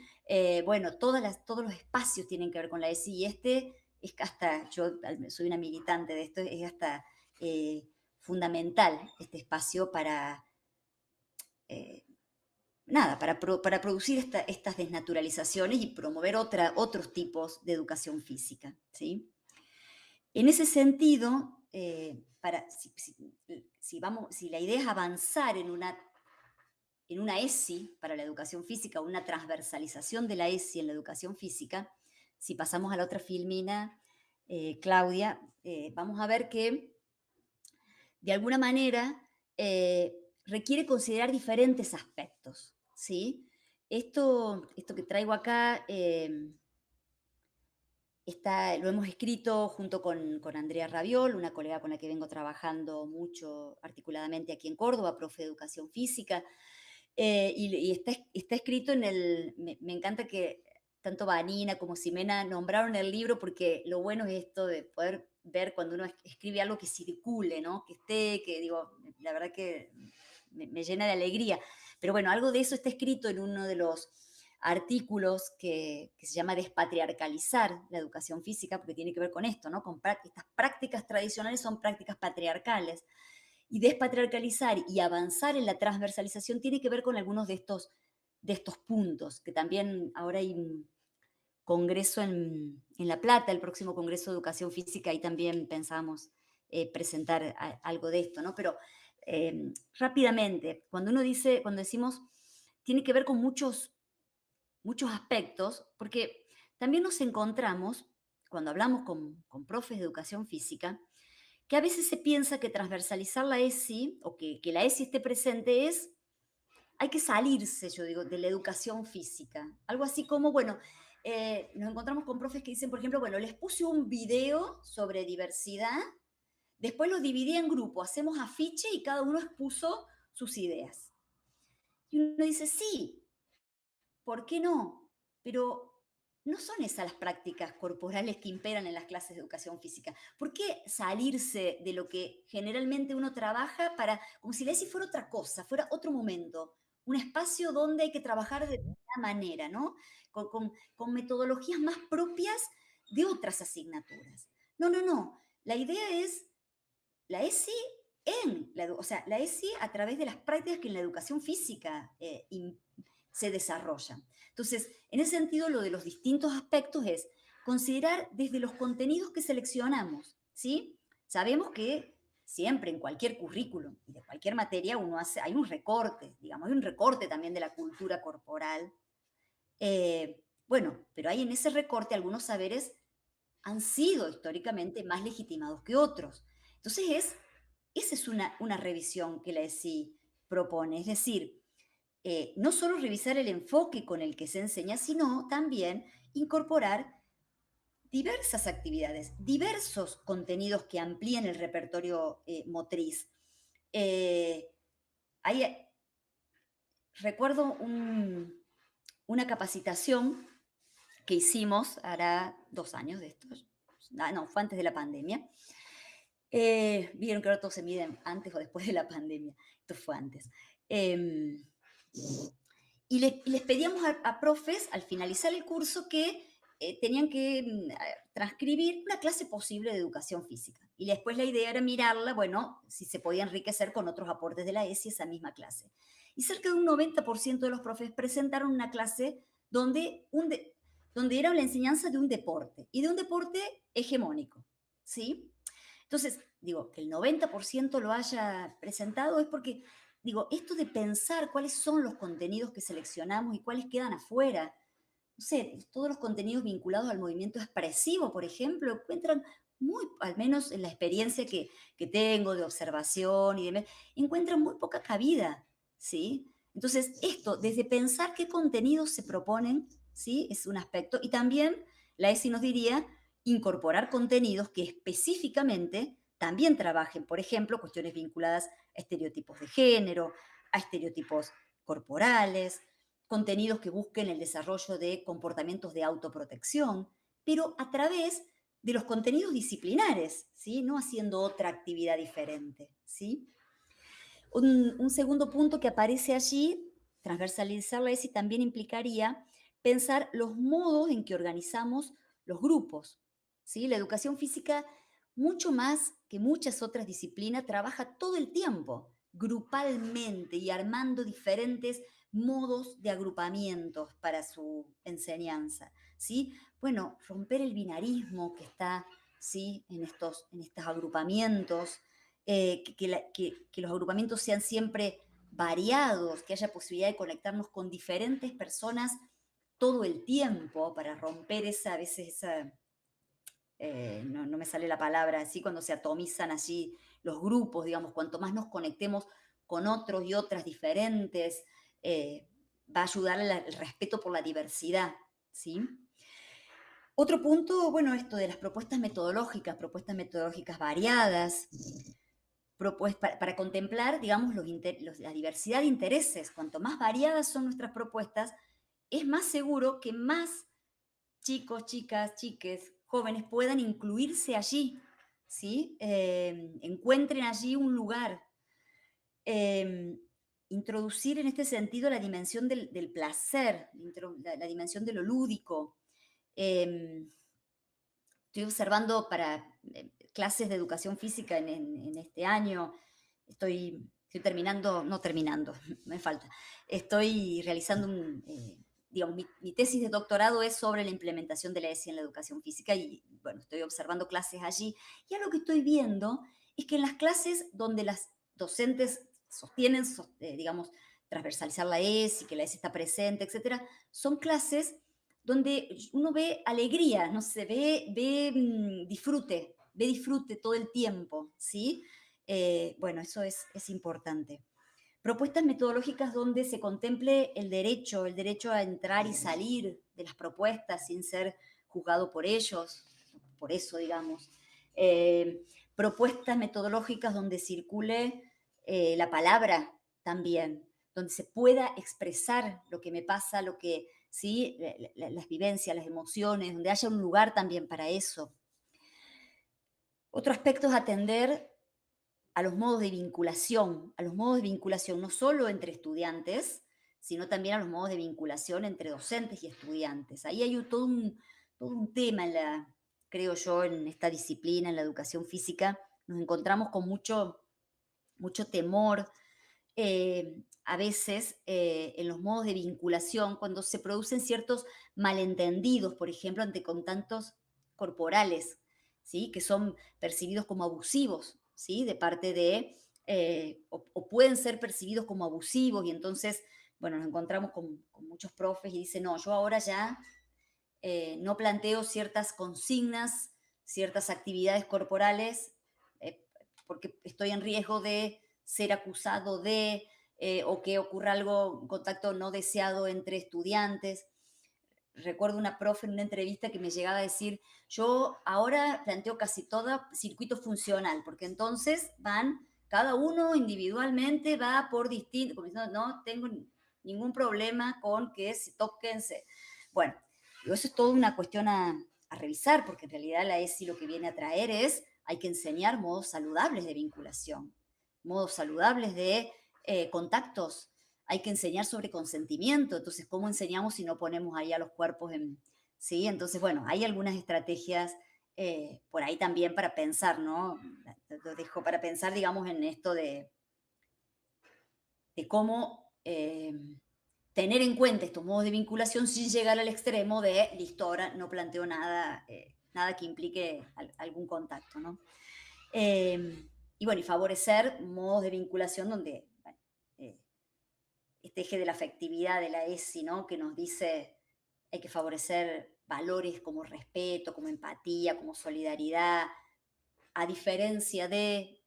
Bueno, todos los espacios tienen que ver con la ESI y este es hasta, yo soy una militante de esto, es hasta fundamental este espacio para... nada, para producir estas desnaturalizaciones y promover otros tipos de educación física, ¿sí? En ese sentido, si la idea es avanzar en una ESI para la educación física, una transversalización de la ESI en la educación física, si pasamos a la otra filmina, Claudia, vamos a ver que de alguna manera requiere considerar diferentes aspectos, ¿sí? Esto que traigo acá lo hemos escrito junto con Andrea Raviol, una colega con la que vengo trabajando mucho articuladamente aquí en Córdoba, profe de educación física, y está escrito me encanta que tanto Vanina como Ximena nombraron el libro porque lo bueno es esto de poder ver cuando uno escribe algo que circule, ¿no? Que esté, que digo, la verdad que me llena de alegría. Pero bueno, algo de eso está escrito en uno de los artículos que se llama Despatriarcalizar la educación física, porque tiene que ver con esto, ¿no? Con estas prácticas tradicionales son prácticas patriarcales. Y despatriarcalizar y avanzar en la transversalización tiene que ver con algunos de estos puntos, que también ahora hay un congreso en La Plata, el próximo Congreso de Educación Física, ahí también pensamos presentar algo de esto, ¿no? Pero rápidamente, cuando decimos, tiene que ver con muchos aspectos, porque también nos encontramos, cuando hablamos con profes de educación física, que a veces se piensa que transversalizar la ESI, o que la ESI esté presente, hay que salirse, yo digo, de la educación física. Algo así como, bueno, nos encontramos con profes que dicen, por ejemplo, bueno, les puse un video sobre diversidad, después lo dividí en grupo, hacemos afiche y cada uno expuso sus ideas. Y uno dice, sí, ¿por qué no? Pero no son esas las prácticas corporales que imperan en las clases de educación física. ¿Por qué salirse de lo que generalmente uno trabaja como si la ESI fuera otra cosa, fuera otro momento? Un espacio donde hay que trabajar de una manera, ¿no? Con metodologías más propias de otras asignaturas. No, no, no. La idea es la ESI la ESI a través de las prácticas que en la educación física se desarrollan. Entonces, en ese sentido, lo de los distintos aspectos es considerar desde los contenidos que seleccionamos, ¿sí? Sabemos que siempre en cualquier currículum y de cualquier materia hay un recorte, digamos, hay un recorte también de la cultura corporal. Bueno, pero hay en ese recorte algunos saberes han sido históricamente más legitimados que otros. Entonces, esa es una revisión que la ESI propone, es decir, no solo revisar el enfoque con el que se enseña, sino también incorporar diversas actividades, diversos contenidos que amplíen el repertorio motriz. Recuerdo una capacitación que hicimos, hará 2 años de esto, no, fue antes de la pandemia. Vieron que ahora todos se miden antes o después de la pandemia, esto fue antes. Y les pedíamos a profes, al finalizar el curso, que tenían que transcribir una clase posible de educación física. Y después la idea era mirarla, bueno, si se podía enriquecer con otros aportes de la ESI esa misma clase. Y cerca de un 90% de los profes presentaron una clase donde era la enseñanza de un deporte, y de un deporte hegemónico, ¿sí? Entonces, digo, que el 90% lo haya presentado es porque, digo, esto de pensar cuáles son los contenidos que seleccionamos y cuáles quedan afuera. No sé, todos los contenidos vinculados al movimiento expresivo, por ejemplo, encuentran al menos en la experiencia que tengo de observación y demás, encuentran muy poca cabida, ¿sí? Entonces, esto, desde pensar qué contenidos se proponen, ¿sí? Es un aspecto. Y también la ESI nos diría incorporar contenidos que específicamente también trabajen, por ejemplo, cuestiones vinculadas a estereotipos de género, a estereotipos corporales, contenidos que busquen el desarrollo de comportamientos de autoprotección, pero a través de los contenidos disciplinares, ¿sí? No haciendo otra actividad diferente, ¿sí? Un segundo punto que aparece allí, transversalizar la ESI, también implicaría pensar los modos en que organizamos los grupos, ¿sí? La educación física, mucho más que muchas otras disciplinas, trabaja todo el tiempo, grupalmente y armando diferentes modos de agrupamientos para su enseñanza, ¿sí? Bueno, romper el binarismo que está, ¿sí? en estos agrupamientos, que los agrupamientos sean siempre variados, que haya posibilidad de conectarnos con diferentes personas todo el tiempo para romper esa, a veces esa, no me sale la palabra, así cuando se atomizan allí los grupos, digamos, cuanto más nos conectemos con otros y otras diferentes, va a ayudar al respeto por la diversidad, ¿sí? Otro punto, bueno, esto de las propuestas metodológicas variadas, para contemplar, digamos, la diversidad de intereses. Cuanto más variadas son nuestras propuestas, es más seguro que más chicos, chicas, chiques, jóvenes puedan incluirse allí, ¿sí? Encuentren allí un lugar. Introducir en este sentido la dimensión del placer, la dimensión de lo lúdico. Estoy observando para clases de educación física en este año, estoy terminando, no terminando, me falta, estoy realizando digamos, mi tesis de doctorado es sobre la implementación de la ESI en la educación física y, bueno, estoy observando clases allí y lo que estoy viendo es que en las clases donde las docentes sostienen, digamos, transversalizar la ESI, que la ESI está presente, etcétera, son clases donde uno ve alegría, no sé, ve disfrute todo el tiempo, ¿sí? Bueno, eso es importante. Propuestas metodológicas donde se contemple el derecho a entrar y salir de las propuestas sin ser juzgado por ellos, por eso, digamos. Propuestas metodológicas donde circule la palabra también, donde se pueda expresar lo que me pasa, lo que, ¿sí? Las vivencias, las emociones, donde haya un lugar también para eso. Otro aspecto es atender a los modos de vinculación, no solo entre estudiantes, sino también a los modos de vinculación entre docentes y estudiantes. Ahí hay todo un tema, creo yo, en esta disciplina, en la educación física. Nos encontramos con mucho temor, a veces, en los modos de vinculación, cuando se producen ciertos malentendidos, por ejemplo, ante contactos corporales, ¿sí? Que son percibidos como abusivos, ¿sí? De parte de, o pueden ser percibidos como abusivos, y entonces, bueno, nos encontramos con muchos profes y dicen, no, yo ahora ya no planteo ciertas consignas, ciertas actividades corporales, porque estoy en riesgo de ser acusado de, o que ocurra algo, un contacto no deseado entre estudiantes. Recuerdo una profe en una entrevista que me llegaba a decir, yo ahora planteo casi todo circuito funcional, porque entonces cada uno individualmente va por distinto, como diciendo, no tengo ningún problema con que se toquen. Bueno, eso es toda una cuestión a revisar, porque en realidad la ESI lo que viene a traer es, hay que enseñar modos saludables de vinculación, modos saludables de contactos. Hay que enseñar sobre consentimiento, entonces, ¿cómo enseñamos si no ponemos ahí a los cuerpos en...? ¿Sí? Entonces, bueno, hay algunas estrategias por ahí también para pensar, ¿no? Lo dejo para pensar, digamos, en esto de cómo tener en cuenta estos modos de vinculación sin llegar al extremo de, listo, ahora no planteo nada, nada que implique algún contacto, ¿no? Y bueno, y favorecer modos de vinculación donde, bueno, este eje de la afectividad de la ESI, ¿no? Que nos dice hay que favorecer valores como respeto, como empatía, como solidaridad, a diferencia de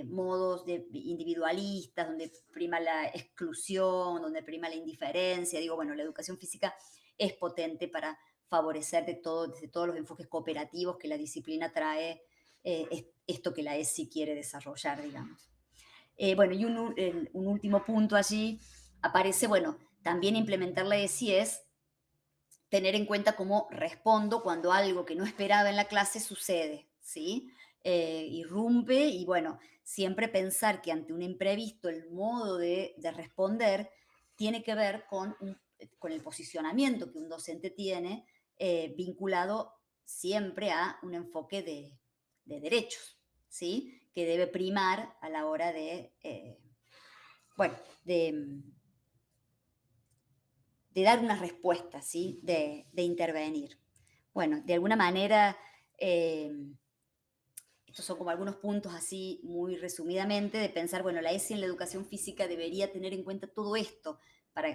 modos individualistas, donde prima la exclusión, donde prima la indiferencia. Digo, bueno, la educación física es potente para favorecer desde todos los enfoques cooperativos que la disciplina trae, esto que la ESI quiere desarrollar, digamos. Bueno, y un último punto allí aparece, bueno, también implementar la ESI es tener en cuenta cómo respondo cuando algo que no esperaba en la clase sucede, ¿sí? Irrumpe y bueno, siempre pensar que ante un imprevisto el modo de responder tiene que ver con el posicionamiento que un docente tiene vinculado siempre a un enfoque de derechos, ¿sí? Que debe primar a la hora de, bueno, de dar una respuesta, ¿sí? De intervenir. Bueno, de alguna manera, estos son como algunos puntos así muy resumidamente de pensar, bueno, la ESI en la educación física debería tener en cuenta todo esto para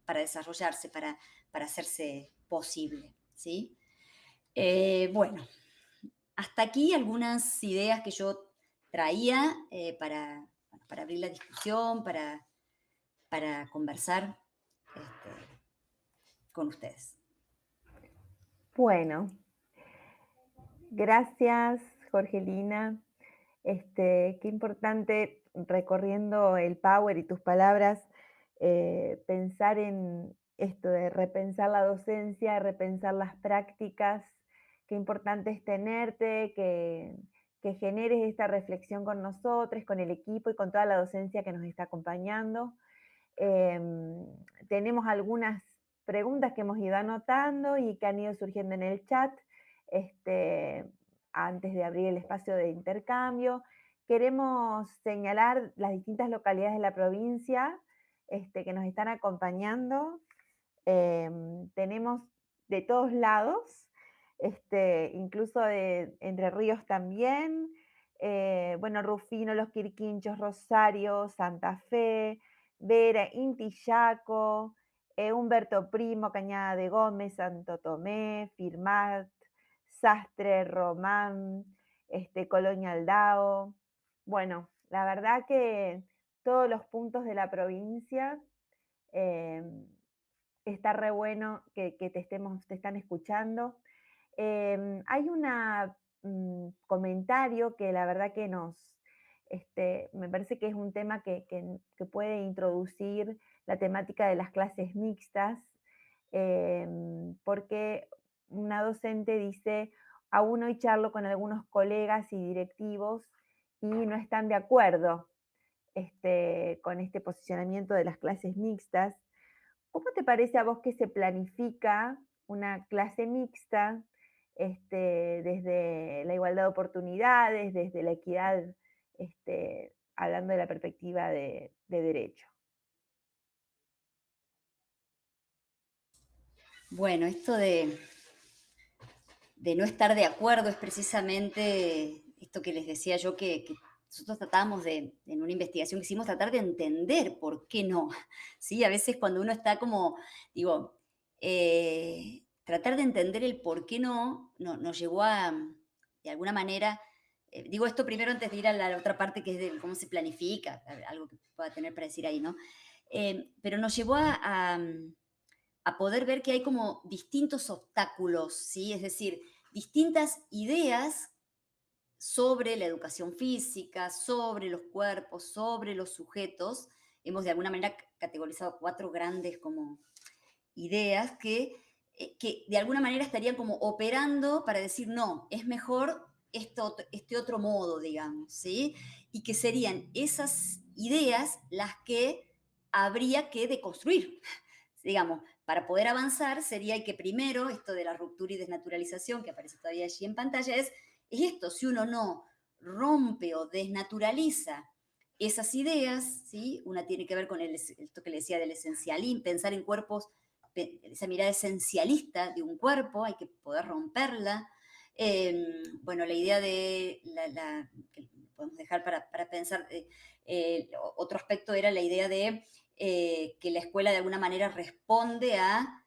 desarrollarse, para hacerse posible, ¿sí? Bueno, hasta aquí algunas ideas que yo traía para abrir la discusión, para conversar con ustedes. Bueno, gracias, Jorgelina. Qué importante, recorriendo el Power y tus palabras, pensar en esto de repensar la docencia, repensar las prácticas. Qué importante es tenerte, que generes esta reflexión con nosotros, con el equipo y con toda la docencia que nos está acompañando. Tenemos algunas preguntas que hemos ido anotando y que han ido surgiendo en el chat antes de abrir el espacio de intercambio. Queremos señalar las distintas localidades de la provincia que nos están acompañando. Tenemos de todos lados, incluso de Entre Ríos también. Bueno, Rufino, Los Quirquinchos, Rosario, Santa Fe, Vera, Inti Yaco, Humberto Primo, Cañada de Gómez, Santo Tomé, Firmat, Sastre, Román, Colonia Aldao. Bueno, la verdad que todos los puntos de la provincia está re bueno que te están escuchando. Hay un comentario que la verdad que me parece que es un tema que puede introducir la temática de las clases mixtas, porque una docente dice, aún hoy charlo con algunos colegas y directivos y no están de acuerdo con este posicionamiento de las clases mixtas. ¿Cómo te parece a vos que se planifica una clase mixta desde la igualdad de oportunidades, desde la equidad, hablando de la perspectiva de derecho? Bueno, esto de no estar de acuerdo es precisamente esto que les decía yo, que nosotros tratamos en una investigación que hicimos, tratar de entender por qué no. ¿Sí? A veces cuando uno está como, digo, tratar de entender el por qué no nos llevó a, de alguna manera, digo esto primero antes de ir a la otra parte que es de cómo se planifica, algo que pueda tener para decir ahí, ¿no? Pero nos llevó a poder ver que hay como distintos obstáculos, ¿sí? Es decir, distintas ideas sobre la educación física, sobre los cuerpos, sobre los sujetos. Hemos de alguna manera categorizado 4 grandes como ideas que de alguna manera estarían como operando para decir, no, es mejor este otro modo, digamos, ¿sí? Y que serían esas ideas las que habría que deconstruir. Digamos, para poder avanzar sería que primero, esto de la ruptura y desnaturalización que aparece todavía allí en pantalla, es esto, si uno no rompe o desnaturaliza esas ideas, ¿sí? Una tiene que ver con esto que le decía del esencialismo, pensar en cuerpos, esa mirada esencialista de un cuerpo, hay que poder romperla. Bueno, la idea de, que podemos dejar para pensar, otro aspecto era la idea de que la escuela de alguna manera responde a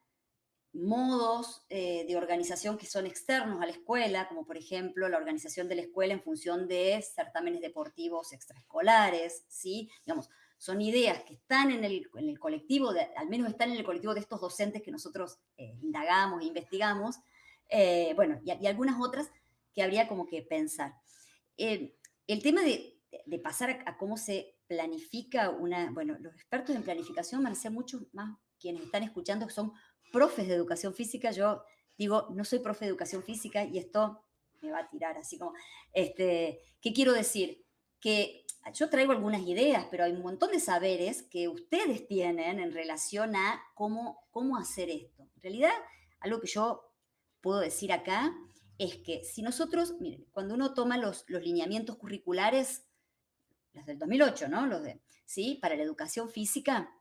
modos de organización que son externos a la escuela, como por ejemplo la organización de la escuela en función de certámenes deportivos extraescolares, ¿sí? Digamos, son ideas que están en el colectivo, al menos están en el colectivo de estos docentes que nosotros indagamos e investigamos, bueno, y algunas otras que habría como que pensar. El tema de pasar a cómo se planifica bueno, los expertos en planificación van a ser muchos más quienes están escuchando que son profes de educación física. Yo digo, no soy profe de educación física y esto me va a tirar así como, ¿qué quiero decir? Que yo traigo algunas ideas, pero hay un montón de saberes que ustedes tienen en relación a cómo hacer esto. En realidad, algo que yo puedo decir acá es que si nosotros, miren, cuando uno toma los lineamientos curriculares, los del 2008, ¿no? ¿sí? Para la educación física,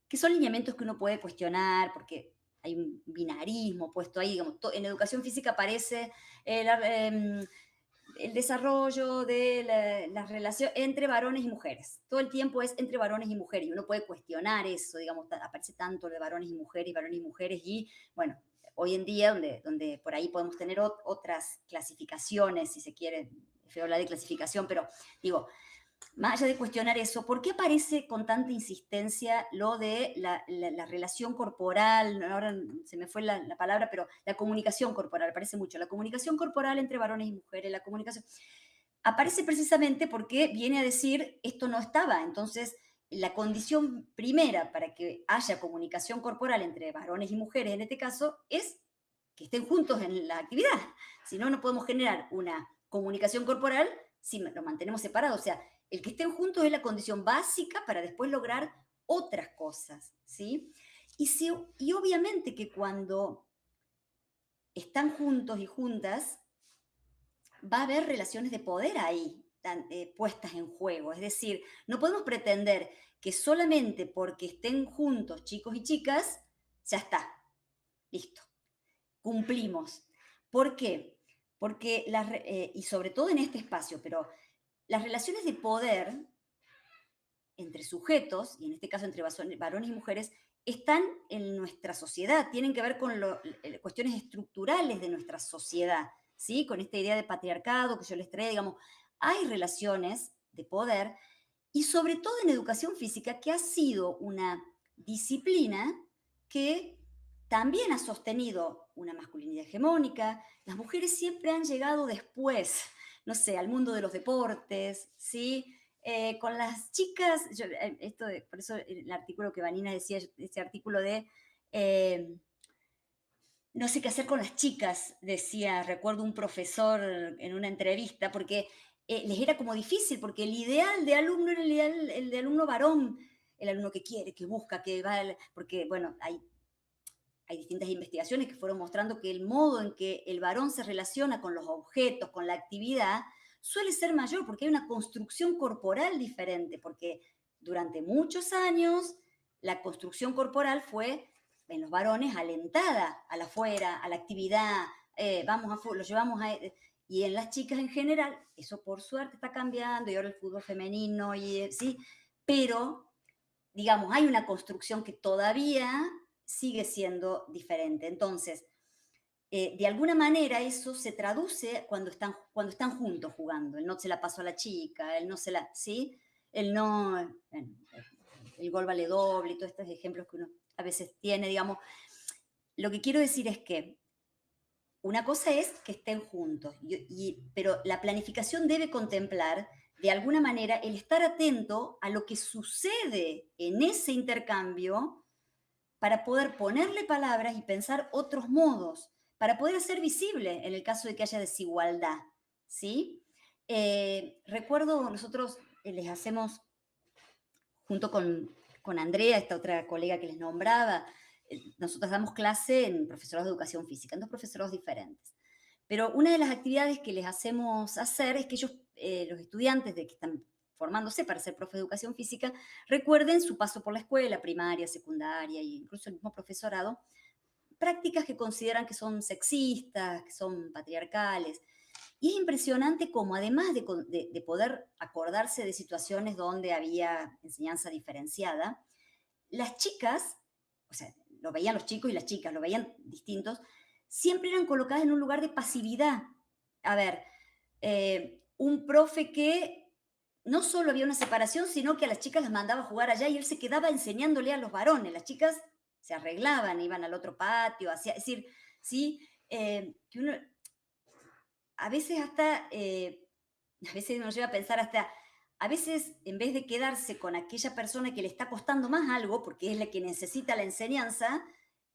que son lineamientos que uno puede cuestionar porque hay un binarismo puesto ahí, digamos, en educación física aparece el desarrollo de la relación entre varones y mujeres. Todo el tiempo es entre varones y mujeres y uno puede cuestionar eso, digamos, aparece tanto de varones y mujeres y, bueno, hoy en día donde por ahí podemos tener otras clasificaciones, si se quiere, es feo hablar de clasificación, pero digo, más allá de cuestionar eso, ¿por qué aparece con tanta insistencia lo de la relación corporal? Ahora se me fue la palabra, pero la comunicación corporal, aparece mucho. La comunicación corporal entre varones y mujeres, la comunicación. Aparece precisamente porque viene a decir, esto no estaba. Entonces, la condición primera para que haya comunicación corporal entre varones y mujeres, en este caso, es que estén juntos en la actividad. Si no, no podemos generar una comunicación corporal si lo mantenemos separado. O sea, el que estén juntos es la condición básica para después lograr otras cosas, ¿sí? Y obviamente que cuando están juntos y juntas, va a haber relaciones de poder ahí puestas en juego. Es decir, no podemos pretender que solamente porque estén juntos chicos y chicas, ya está, listo, cumplimos. ¿Por qué? Porque, y sobre todo en este espacio, pero las relaciones de poder entre sujetos, y en este caso entre varones y mujeres, están en nuestra sociedad, tienen que ver con cuestiones estructurales de nuestra sociedad, ¿sí? Con esta idea de patriarcado que yo les traía, digamos, hay relaciones de poder, y sobre todo en educación física, que ha sido una disciplina que también ha sostenido una masculinidad hegemónica. Las mujeres siempre han llegado después, no sé, al mundo de los deportes, ¿sí? Con las chicas, por eso el artículo que Vanina decía, ese artículo de no sé qué hacer con las chicas, decía, recuerdo un profesor en una entrevista, porque les era como difícil, porque el ideal de alumno era el de alumno varón, el alumno que quiere, que busca, que va, porque bueno, hay distintas investigaciones que fueron mostrando que el modo en que el varón se relaciona con los objetos, con la actividad, suele ser mayor porque hay una construcción corporal diferente, porque durante muchos años la construcción corporal fue en los varones alentada a la afuera, a la actividad, lo llevamos a... Y en las chicas en general, eso por suerte está cambiando, y ahora el fútbol femenino, sí, pero, digamos, hay una construcción que todavía sigue siendo diferente. Entonces, de alguna manera eso se traduce cuando están juntos jugando. Él no se la pasó a la chica, él no se la, ¿sí? Él no, el gol vale doble y todos estos ejemplos que uno a veces tiene, digamos. Lo que quiero decir es que una cosa es que estén juntos, pero la planificación debe contemplar de alguna manera el estar atento a lo que sucede en ese intercambio para poder ponerle palabras y pensar otros modos, para poder hacer visible en el caso de que haya desigualdad, ¿sí? Recuerdo, nosotros les hacemos, junto con Andrea, esta otra colega que les nombraba, nosotros damos clase en profesorados de educación física, en dos profesorados diferentes. Pero una de las actividades que les hacemos hacer es que ellos, los estudiantes que están formándose para ser profe de educación física, recuerden su paso por la escuela, primaria, secundaria e incluso el mismo profesorado, prácticas que consideran que son sexistas, que son patriarcales. Y es impresionante cómo además de poder acordarse de situaciones donde había enseñanza diferenciada, las chicas, o sea, lo veían los chicos y las chicas, lo veían distintos, siempre eran colocadas en un lugar de pasividad. A ver, un profe que no solo había una separación, sino que a las chicas las mandaba a jugar allá y él se quedaba enseñándole a los varones. Las chicas se arreglaban, iban al otro patio, es decir, ¿sí? Que uno, a veces hasta, a veces nos lleva a pensar hasta, a veces en vez de quedarse con aquella persona que le está costando más algo, porque es la que necesita la enseñanza,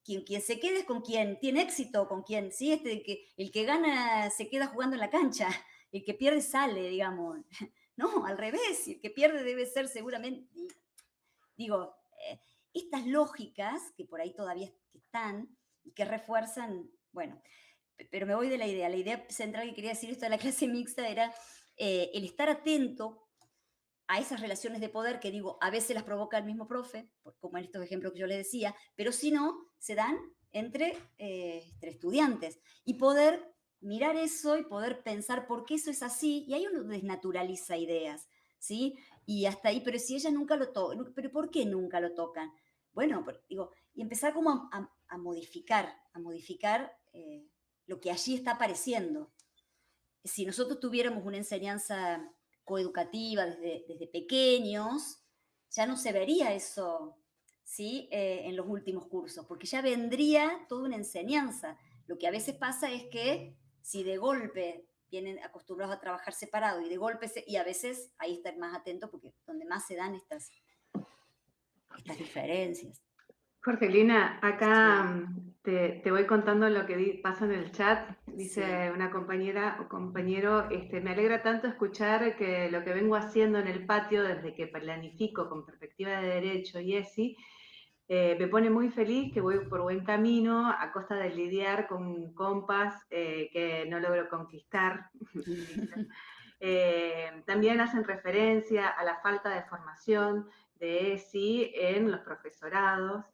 quien se quede es con quien tiene éxito, con quien, ¿sí? El que gana se queda jugando en la cancha, el que pierde sale, digamos. No, al revés, el que pierde debe ser seguramente, digo, estas lógicas que por ahí todavía están y que refuerzan, bueno, pero me voy de la idea central que quería decir esto de la clase mixta era el estar atento a esas relaciones de poder que digo, a veces las provoca el mismo profe, como en estos ejemplos que yo les decía, pero si no, se dan entre estudiantes. Y poder mirar eso y poder pensar por qué eso es así, y ahí uno desnaturaliza ideas, ¿sí? Y hasta ahí, pero si ellas nunca lo tocan, ¿pero por qué nunca lo tocan? Bueno, digo, y empezar como a modificar lo que allí está apareciendo. Si nosotros tuviéramos una enseñanza coeducativa desde pequeños, ya no se vería eso, ¿sí? En los últimos cursos, porque ya vendría toda una enseñanza. Lo que a veces pasa es que si de golpe vienen acostumbrados a trabajar separado y de golpe, y a veces ahí estar más atentos porque donde más se dan estas diferencias. Jorgelina, acá te voy contando lo que pasa en el chat. Dice Sí. una compañera o compañero, me alegra tanto escuchar que lo que vengo haciendo en el patio desde que planifico con perspectiva de derecho y ESI, me pone muy feliz, que voy por buen camino a costa de lidiar con compas que no logro conquistar. También hacen referencia a la falta de formación de ESI en los profesorados.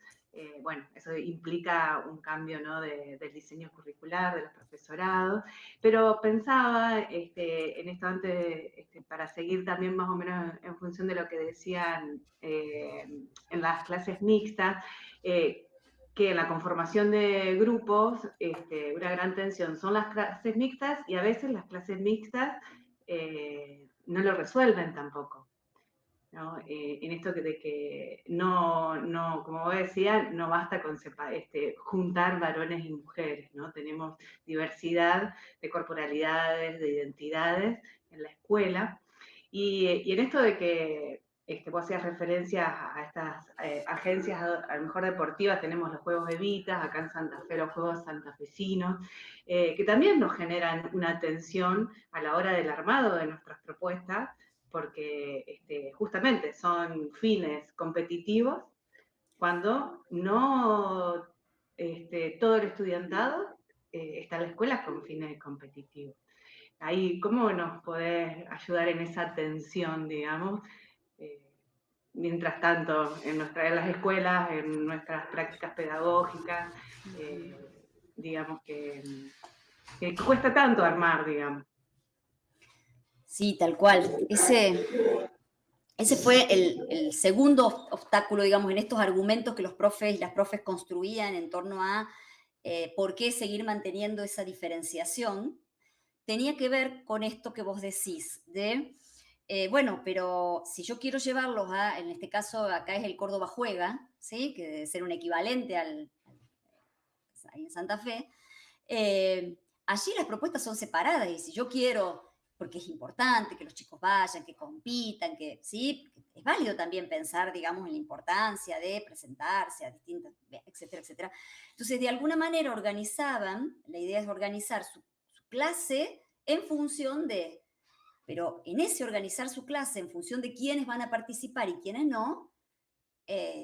Bueno, eso implica un cambio, ¿no? del diseño curricular de los profesorados, pero pensaba en esto antes, para seguir también más o menos en función de lo que decían en las clases mixtas, que en la conformación de grupos, una gran tensión son las clases mixtas y a veces las clases mixtas no lo resuelven tampoco. ¿No? En esto de que no, como vos decías, no basta con juntar varones y mujeres, ¿no? Tenemos diversidad de corporalidades, de identidades en la escuela, y en esto de que vos hacías referencia a estas agencias, a lo mejor deportivas, tenemos los Juegos Evitas, acá en Santa Fe los Juegos Santafesinos, que también nos generan una tensión a la hora del armado de nuestras propuestas, porque justamente son fines competitivos cuando no todo el estudiantado está en la escuela con fines competitivos. Ahí, ¿cómo nos podés ayudar en esa tensión, digamos? Mientras tanto, en las escuelas, en nuestras prácticas pedagógicas, digamos que cuesta tanto armar, digamos. Sí, tal cual. Ese fue el segundo obstáculo, digamos, en estos argumentos que los profes y las profes construían en torno a por qué seguir manteniendo esa diferenciación. Tenía que ver con esto que vos decís, de, bueno, pero si yo quiero llevarlos a, en este caso acá es el Córdoba Juega, ¿sí? Que debe ser un equivalente ahí en Santa Fe, allí las propuestas son separadas y si yo quiero, porque es importante que los chicos vayan, que compitan, que sí, es válido también pensar, digamos, en la importancia de presentarse a distintas, etcétera, etcétera. Entonces, de alguna manera organizaban, la idea es organizar su clase en función de, pero en ese organizar su clase en función de quiénes van a participar y quiénes no,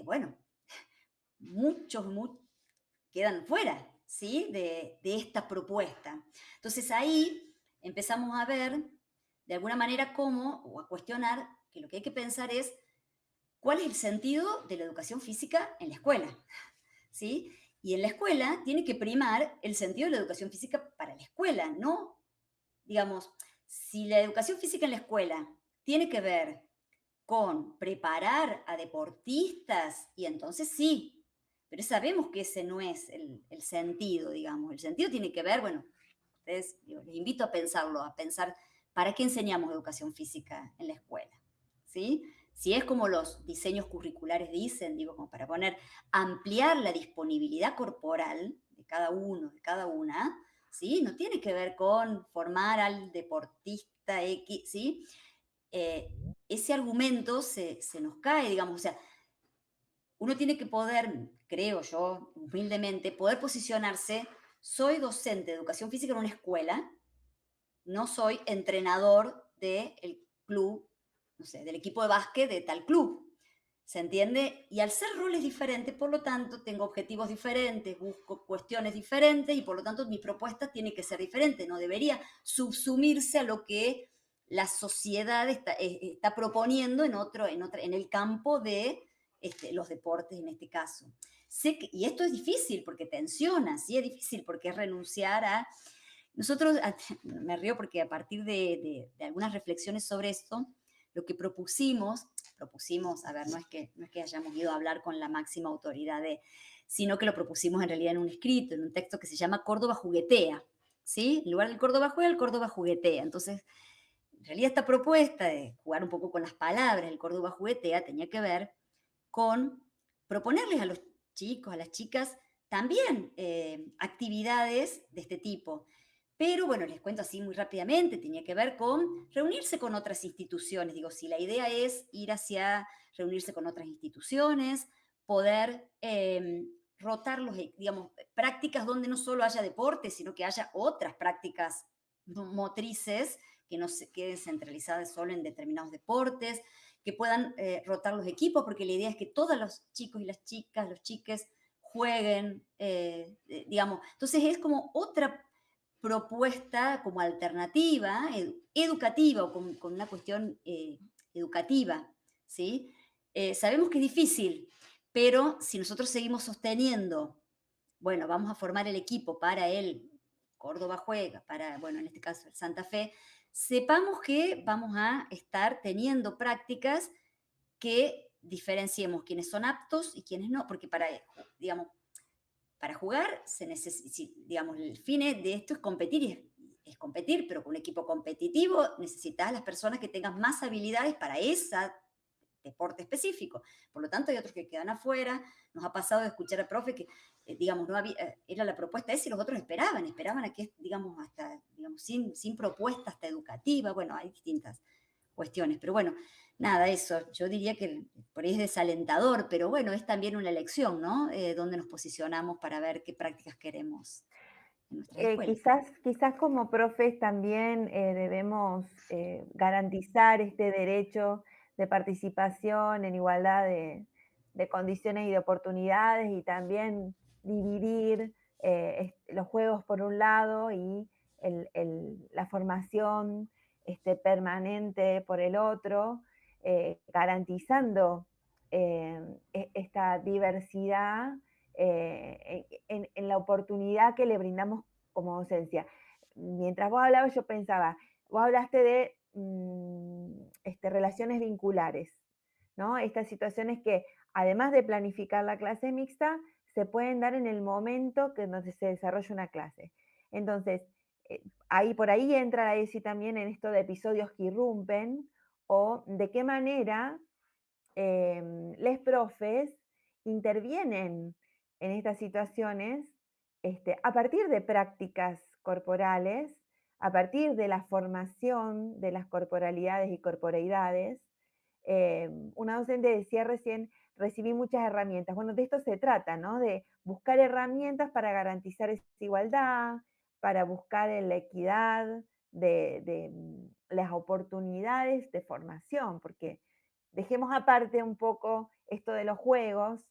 bueno, muchos quedan fuera, ¿sí? de esta propuesta. Entonces ahí empezamos a ver de alguna manera cómo, o a cuestionar, que lo que hay que pensar es cuál es el sentido de la educación física en la escuela, ¿sí? Y en la escuela tiene que primar el sentido de la educación física para la escuela, ¿no? Digamos, si la educación física en la escuela tiene que ver con preparar a deportistas, y entonces sí, pero sabemos que ese no es el sentido, digamos. El sentido tiene que ver, bueno, ustedes, digo, les invito a pensarlo, a pensar, ¿para qué enseñamos educación física en la escuela? ¿Sí? Si es como los diseños curriculares dicen, digo, como para ampliar la disponibilidad corporal de cada uno, de cada una, ¿sí? No tiene que ver con formar al deportista X, ¿sí? Ese argumento se nos cae, digamos, o sea, uno tiene que poder, creo yo, humildemente, poder posicionarse, soy docente de educación física en una escuela, no soy entrenador del club, no sé, del equipo de básquet de tal club. ¿Se entiende? Y al ser roles diferentes, por lo tanto, tengo objetivos diferentes, busco cuestiones diferentes y por lo tanto mi propuesta tiene que ser diferente, no debería subsumirse a lo que la sociedad está proponiendo en el campo de los deportes en este caso. Y esto es difícil porque tensiona, sí, es difícil porque es renunciar a... Nosotros, me río porque a partir de algunas reflexiones sobre esto, lo que propusimos, a ver, no es que hayamos ido a hablar con la máxima autoridad, sino que lo propusimos en realidad en un escrito, en un texto que se llama Córdoba juguetea, ¿sí? En lugar del Córdoba juega, el Córdoba juguetea. Entonces, en realidad esta propuesta de jugar un poco con las palabras, el Córdoba juguetea, tenía que ver con proponerles a los chicos, a las chicas, también actividades de este tipo. Pero bueno, les cuento así muy rápidamente, tenía que ver con reunirse con otras instituciones. Digo, si la idea es ir hacia reunirse con otras instituciones, poder rotar digamos, prácticas donde no solo haya deporte, sino que haya otras prácticas motrices que no se queden centralizadas solo en determinados deportes, que puedan rotar los equipos, porque la idea es que todos los chicos y las chicas, los chiques, jueguen, digamos. Entonces es como otra propuesta como alternativa, educativa o con una cuestión educativa, ¿sí? Sabemos que es difícil, pero si nosotros seguimos sosteniendo, bueno, vamos a formar el equipo para el Córdoba juega, para, bueno, en este caso el Santa Fe, sepamos que vamos a estar teniendo prácticas que diferenciemos quiénes son aptos y quiénes no, porque digamos, para jugar se necesita, digamos, el fin de esto es competir, es competir, pero con un equipo competitivo necesitas a las personas que tengan más habilidades para ese deporte específico. Por lo tanto, hay otros que quedan afuera. Nos ha pasado de escuchar al profe que, digamos, no había, era la propuesta esa y los otros esperaban a que, digamos, hasta, digamos, sin propuesta hasta educativa. Bueno, hay distintas cuestiones, pero bueno, nada, eso, yo diría que por ahí es desalentador, pero bueno, es también una elección, ¿no? Donde nos posicionamos para ver qué prácticas queremos en nuestras escuelas. Quizás como profes también debemos garantizar este derecho de participación en igualdad de condiciones y de oportunidades y también dividir los juegos por un lado y la formación permanente por el otro, garantizando esta diversidad en la oportunidad que le brindamos como docencia. Mientras vos hablabas, yo pensaba, vos hablaste de relaciones vinculares, ¿no? Estas situaciones que, además de planificar la clase mixta, se pueden dar en el momento que donde se desarrolla una clase. Entonces, por ahí entra la ESI también en esto de episodios que irrumpen, o de qué manera les profes intervienen en estas situaciones a partir de prácticas corporales, a partir de la formación de las corporalidades y corporeidades. Una docente decía recién, recibí muchas herramientas. Bueno, de esto se trata, ¿no? De buscar herramientas para garantizar esa igualdad, para buscar la equidad de las oportunidades de formación, porque dejemos aparte un poco esto de los juegos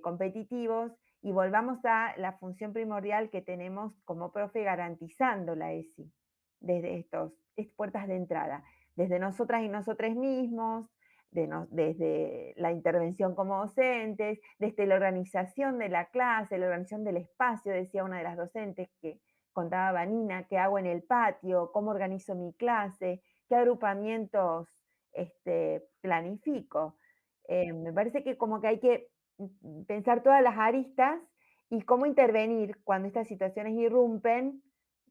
competitivos y volvamos a la función primordial que tenemos como profe garantizando la ESI desde estas puertas de entrada, desde nosotras y nosotros mismos, desde la intervención como docentes, desde la organización de la clase, la organización del espacio, decía una de las docentes que contaba Vanina, qué hago en el patio, cómo organizo mi clase, qué agrupamientos planifico. Me parece que como que hay que pensar todas las aristas y cómo intervenir cuando estas situaciones irrumpen,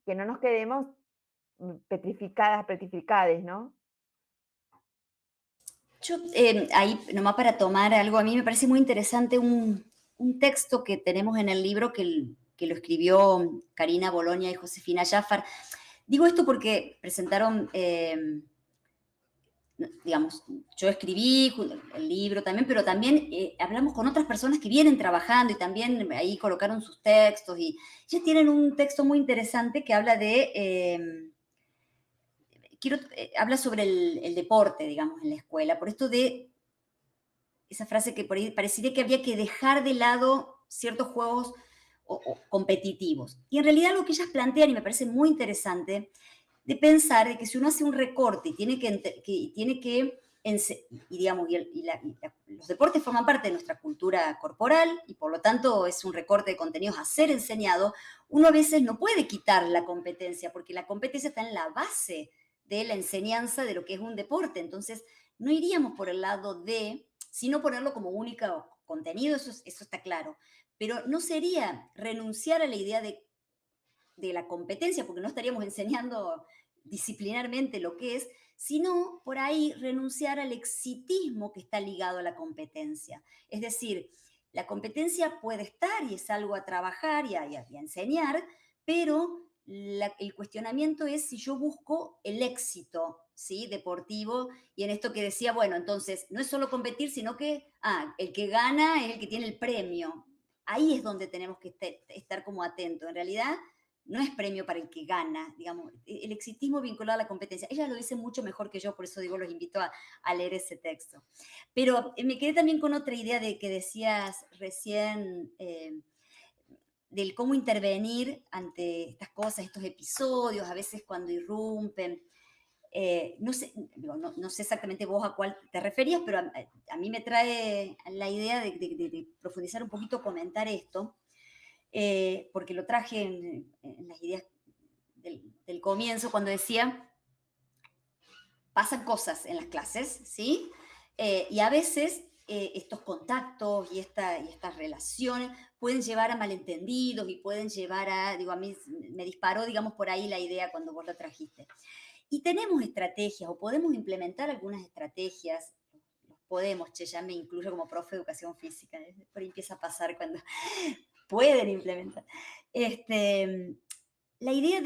que no nos quedemos petrificadas, ¿no? Yo, ahí, nomás para tomar algo, a mí me parece muy interesante un texto que tenemos en el libro que lo escribió Karina Bolonia y Josefina Jaffar. Digo esto porque presentaron, digamos, yo escribí el libro también, pero también hablamos con otras personas que vienen trabajando y también ahí colocaron sus textos y ellos tienen un texto muy interesante que habla de... habla sobre el deporte, digamos, en la escuela, por esto de esa frase que por ahí parecería que había que dejar de lado ciertos juegos o competitivos. Y en realidad lo que ellas plantean, y me parece muy interesante, de pensar de que si uno hace un recorte y digamos, los deportes forman parte de nuestra cultura corporal y por lo tanto es un recorte de contenidos a ser enseñado, uno a veces no puede quitar la competencia, porque la competencia está en la base de la enseñanza de lo que es un deporte. Entonces, no iríamos por el lado de, sino ponerlo como único contenido, eso está claro. Pero no sería renunciar a la idea de la competencia, porque no estaríamos enseñando disciplinarmente lo que es, sino por ahí renunciar al exitismo que está ligado a la competencia. Es decir, la competencia puede estar y es algo a trabajar y a enseñar, pero el cuestionamiento es si yo busco el éxito, ¿sí?, deportivo, y en esto que decía, bueno, entonces no es solo competir, sino que el que gana es el que tiene el premio. Ahí es donde tenemos que estar como atentos. En realidad, no es premio para el que gana, digamos, el exitismo vinculado a la competencia. Ella lo dice mucho mejor que yo, por eso digo, los invito a leer ese texto. Pero me quedé también con otra idea de que decías recién, del cómo intervenir ante estas cosas, estos episodios, a veces cuando irrumpen. No sé exactamente vos a cuál te referías, pero a mí me trae la idea de profundizar un poquito, comentar esto, porque lo traje en las ideas del comienzo, cuando decía, pasan cosas en las clases, ¿sí? Y a veces estos contactos y estas relaciones pueden llevar a malentendidos y pueden llevar a mí me disparó, digamos, por ahí la idea cuando vos lo trajiste. Y tenemos estrategias, o podemos implementar algunas estrategias, ya me incluyo como profe de educación física, por ahí empieza a pasar cuando pueden implementar. La idea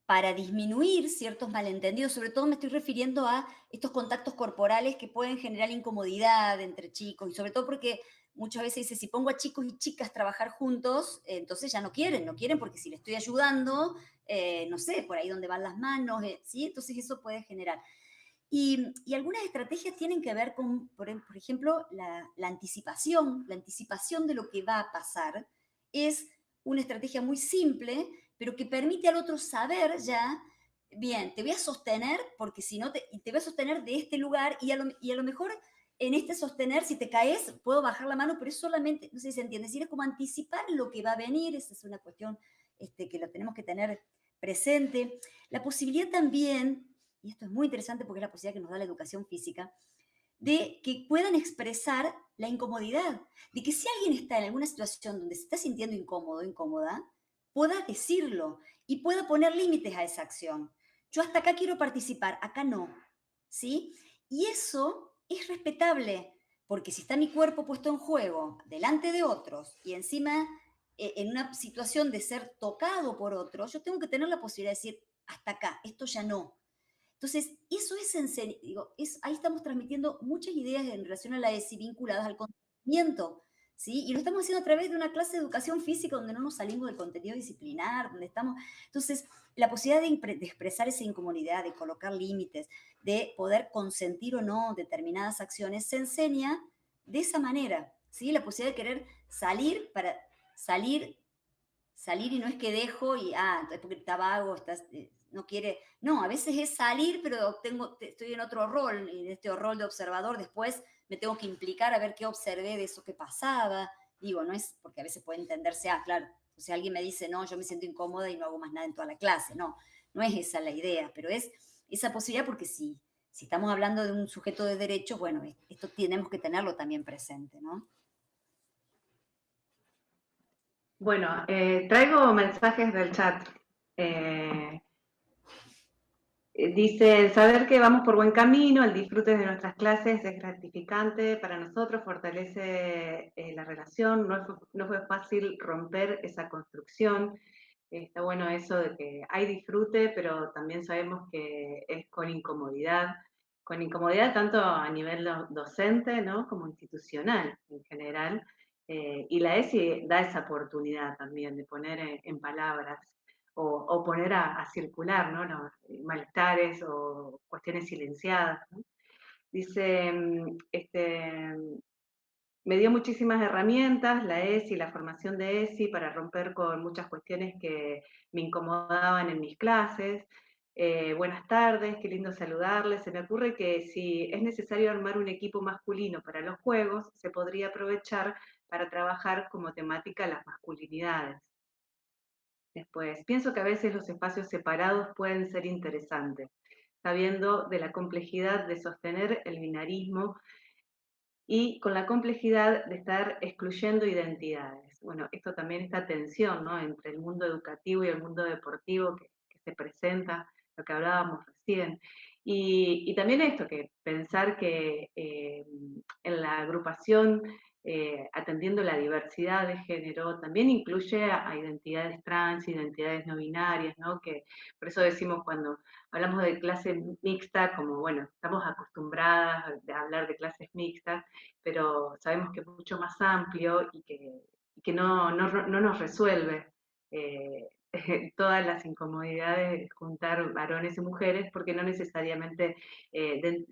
para disminuir ciertos malentendidos, sobre todo me estoy refiriendo a estos contactos corporales que pueden generar incomodidad entre chicos, y sobre todo porque muchas veces dice, si pongo a chicos y chicas a trabajar juntos, entonces ya no quieren porque si le estoy ayudando, no sé, por ahí donde van las manos, ¿sí? Entonces eso puede generar. Y algunas estrategias tienen que ver con, por ejemplo, la anticipación. La anticipación de lo que va a pasar es una estrategia muy simple, pero que permite al otro saber ya, bien, te voy a sostener, porque si no, te voy a sostener de este lugar y a lo mejor en este sostener, si te caes, puedo bajar la mano, pero es solamente, no sé si se entiende, es decir, es como anticipar lo que va a venir. Esa es una cuestión que la tenemos que tener presente. La posibilidad también, y esto es muy interesante porque es la posibilidad que nos da la educación física, de que puedan expresar la incomodidad, de que si alguien está en alguna situación donde se está sintiendo incómodo, incómoda, pueda decirlo y pueda poner límites a esa acción. Yo hasta acá quiero participar, acá no, ¿sí? Y eso es respetable, porque si está mi cuerpo puesto en juego delante de otros y encima en una situación de ser tocado por otros, yo tengo que tener la posibilidad de decir, hasta acá, esto ya no. Entonces, eso ahí estamos transmitiendo muchas ideas en relación a la ESI vinculadas al consentimiento, ¿sí? Y lo estamos haciendo a través de una clase de educación física donde no nos salimos del contenido disciplinar, donde estamos... Entonces, la posibilidad de expresar esa incomodidad, de colocar límites, de poder consentir o no determinadas acciones, se enseña de esa manera, ¿sí? La posibilidad de querer salir para salir y no es que dejo y, entonces porque está vago, no quiere, no, a veces es salir, pero estoy en otro rol, y en este rol de observador después me tengo que implicar a ver qué observé de eso que pasaba. Digo, no es porque a veces puede entenderse, claro, o sea, alguien me dice, no, yo me siento incómoda y no hago más nada en toda la clase, no es esa la idea, pero es esa posibilidad porque si estamos hablando de un sujeto de derechos, bueno, esto tenemos que tenerlo también presente, ¿no? Bueno, traigo mensajes del chat. Dice, saber que vamos por buen camino, el disfrute de nuestras clases es gratificante para nosotros, fortalece la relación, no fue fácil romper esa construcción. Está bueno eso de que hay disfrute, pero también sabemos que es con incomodidad tanto a nivel docente, ¿no? Como institucional en general. Y la ESI da esa oportunidad también de poner en palabras o poner a circular, ¿no? Los malestares o cuestiones silenciadas, ¿no? Dice, me dio muchísimas herramientas, la ESI, la formación de ESI, para romper con muchas cuestiones que me incomodaban en mis clases. Buenas tardes, qué lindo saludarles. Se me ocurre que si es necesario armar un equipo masculino para los juegos, se podría aprovechar para trabajar como temática las masculinidades. Después, pienso que a veces los espacios separados pueden ser interesantes, sabiendo de la complejidad de sostener el binarismo y con la complejidad de estar excluyendo identidades. Bueno, esto también, esta tensión, ¿no? Entre el mundo educativo y el mundo deportivo que se presenta, lo que hablábamos recién. Y también esto, que pensar que en la agrupación, atendiendo la diversidad de género, también incluye a identidades trans, identidades no binarias, ¿no? Que por eso decimos cuando hablamos de clase mixta, como bueno, estamos acostumbradas a hablar de clases mixtas, pero sabemos que es mucho más amplio y que no nos resuelve todas las incomodidades de juntar varones y mujeres, porque no necesariamente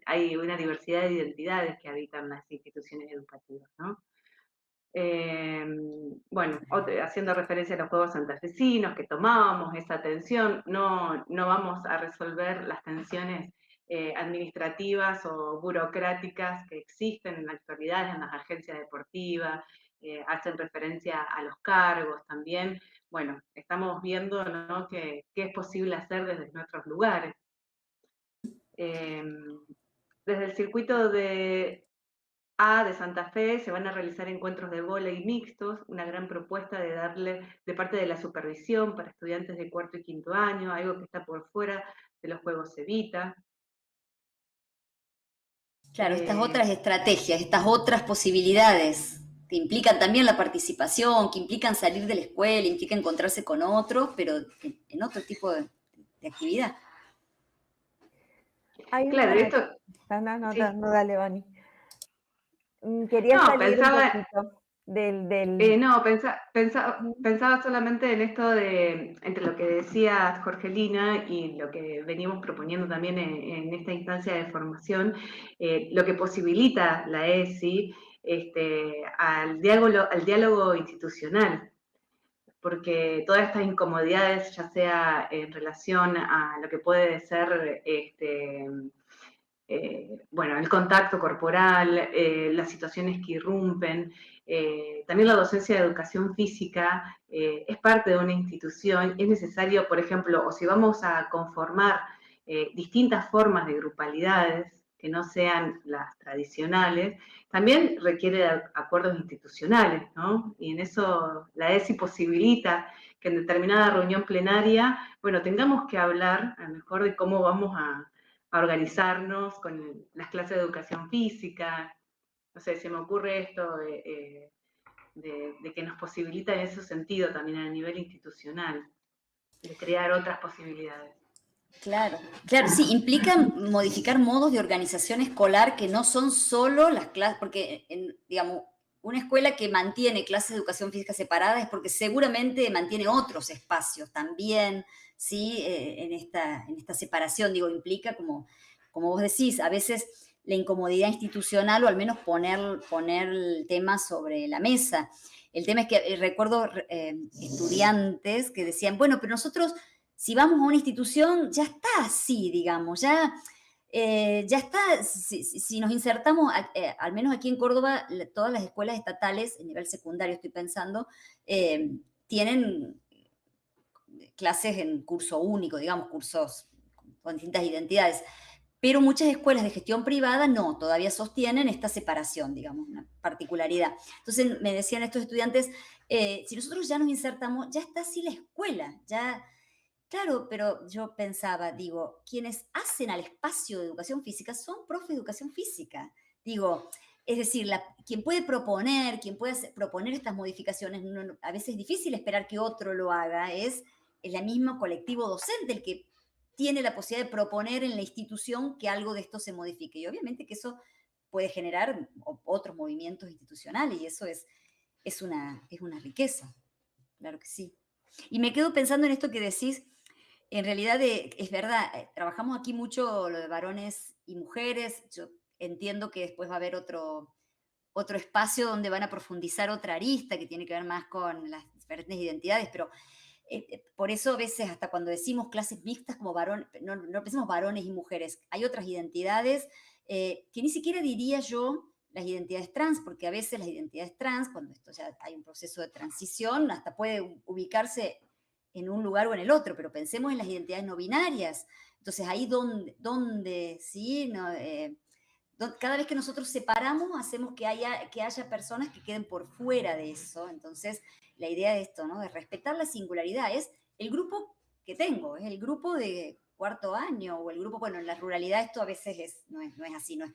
hay una diversidad de identidades que habitan las instituciones educativas, ¿no? Bueno, haciendo referencia a los juegos santafesinos, que tomábamos esa tensión, no vamos a resolver las tensiones administrativas o burocráticas que existen en la actualidad en las agencias deportivas, hacen referencia a los cargos también. Bueno, estamos viendo, ¿no?, qué es posible hacer desde nuestros lugares. Desde el circuito de Santa Fe se van a realizar encuentros de vóley mixtos, una gran propuesta de parte de la supervisión para estudiantes de cuarto y quinto año, algo que está por fuera de los juegos Evita. Claro, estas otras estrategias, estas otras posibilidades que implican también la participación, que implican salir de la escuela, implican encontrarse con otros, pero en otro tipo de actividad. Claro, esto... No, dale, Bonnie. Quería salir un poquito del... No, pensaba solamente en esto de, entre lo que decía Jorgelina y lo que venimos proponiendo también en esta instancia de formación, lo que posibilita la ESI al diálogo institucional, porque todas estas incomodidades, ya sea en relación a lo que puede ser bueno, el contacto corporal, las situaciones que irrumpen, también la docencia de educación física es parte de una institución, es necesario, por ejemplo, o si vamos a conformar distintas formas de grupalidades que no sean las tradicionales, también requiere de acuerdos institucionales, ¿no? Y en eso la ESI posibilita que en determinada reunión plenaria, bueno, tengamos que hablar a lo mejor de cómo vamos a organizarnos con las clases de educación física. No sé, se me ocurre esto de que nos posibilita en ese sentido también a nivel institucional, de crear otras posibilidades. Claro, claro, sí, implican modificar modos de organización escolar que no son solo las clases, porque, digamos, una escuela que mantiene clases de educación física separadas es porque seguramente mantiene otros espacios también, ¿sí? En esta separación, digo, implica, como vos decís, a veces la incomodidad institucional o al menos poner el tema sobre la mesa. El tema es que recuerdo estudiantes que decían, bueno, pero nosotros si vamos a una institución, ya está así, digamos, ya está, si nos insertamos, al menos aquí en Córdoba, todas las escuelas estatales, a nivel secundario estoy pensando, tienen clases en curso único, digamos, cursos con distintas identidades. pero muchas escuelas de gestión privada no, todavía sostienen esta separación, digamos, una particularidad. Entonces me decían estos estudiantes, si nosotros ya nos insertamos, ya está así la escuela, ya... Claro, pero yo pensaba, digo, quienes hacen al espacio de educación física son profes de educación física. Digo, es decir, quien puede proponer, proponer estas modificaciones, a veces es difícil esperar que otro lo haga, es el mismo colectivo docente el que tiene la posibilidad de proponer en la institución que algo de esto se modifique. Y obviamente que eso puede generar otros movimientos institucionales y eso es una riqueza, claro que sí. Y me quedo pensando en esto que decís. En realidad es verdad, trabajamos aquí mucho lo de varones y mujeres. Yo entiendo que después va a haber otro espacio donde van a profundizar otra arista que tiene que ver más con las diferentes identidades, pero por eso a veces hasta cuando decimos clases mixtas como varón, no pensemos varones y mujeres, hay otras identidades que ni siquiera diría yo las identidades trans, porque a veces las identidades trans, cuando esto ya hay un proceso de transición, hasta puede ubicarse en un lugar o en el otro, pero pensemos en las identidades no binarias. Entonces, ahí donde ¿sí? No, cada vez que nosotros separamos, hacemos que haya personas que queden por fuera de eso. Entonces, la idea de esto, ¿no? De respetar la singularidad, es el grupo que tengo, es el grupo de cuarto año, o el grupo, bueno, en la ruralidad esto a veces no es así, no es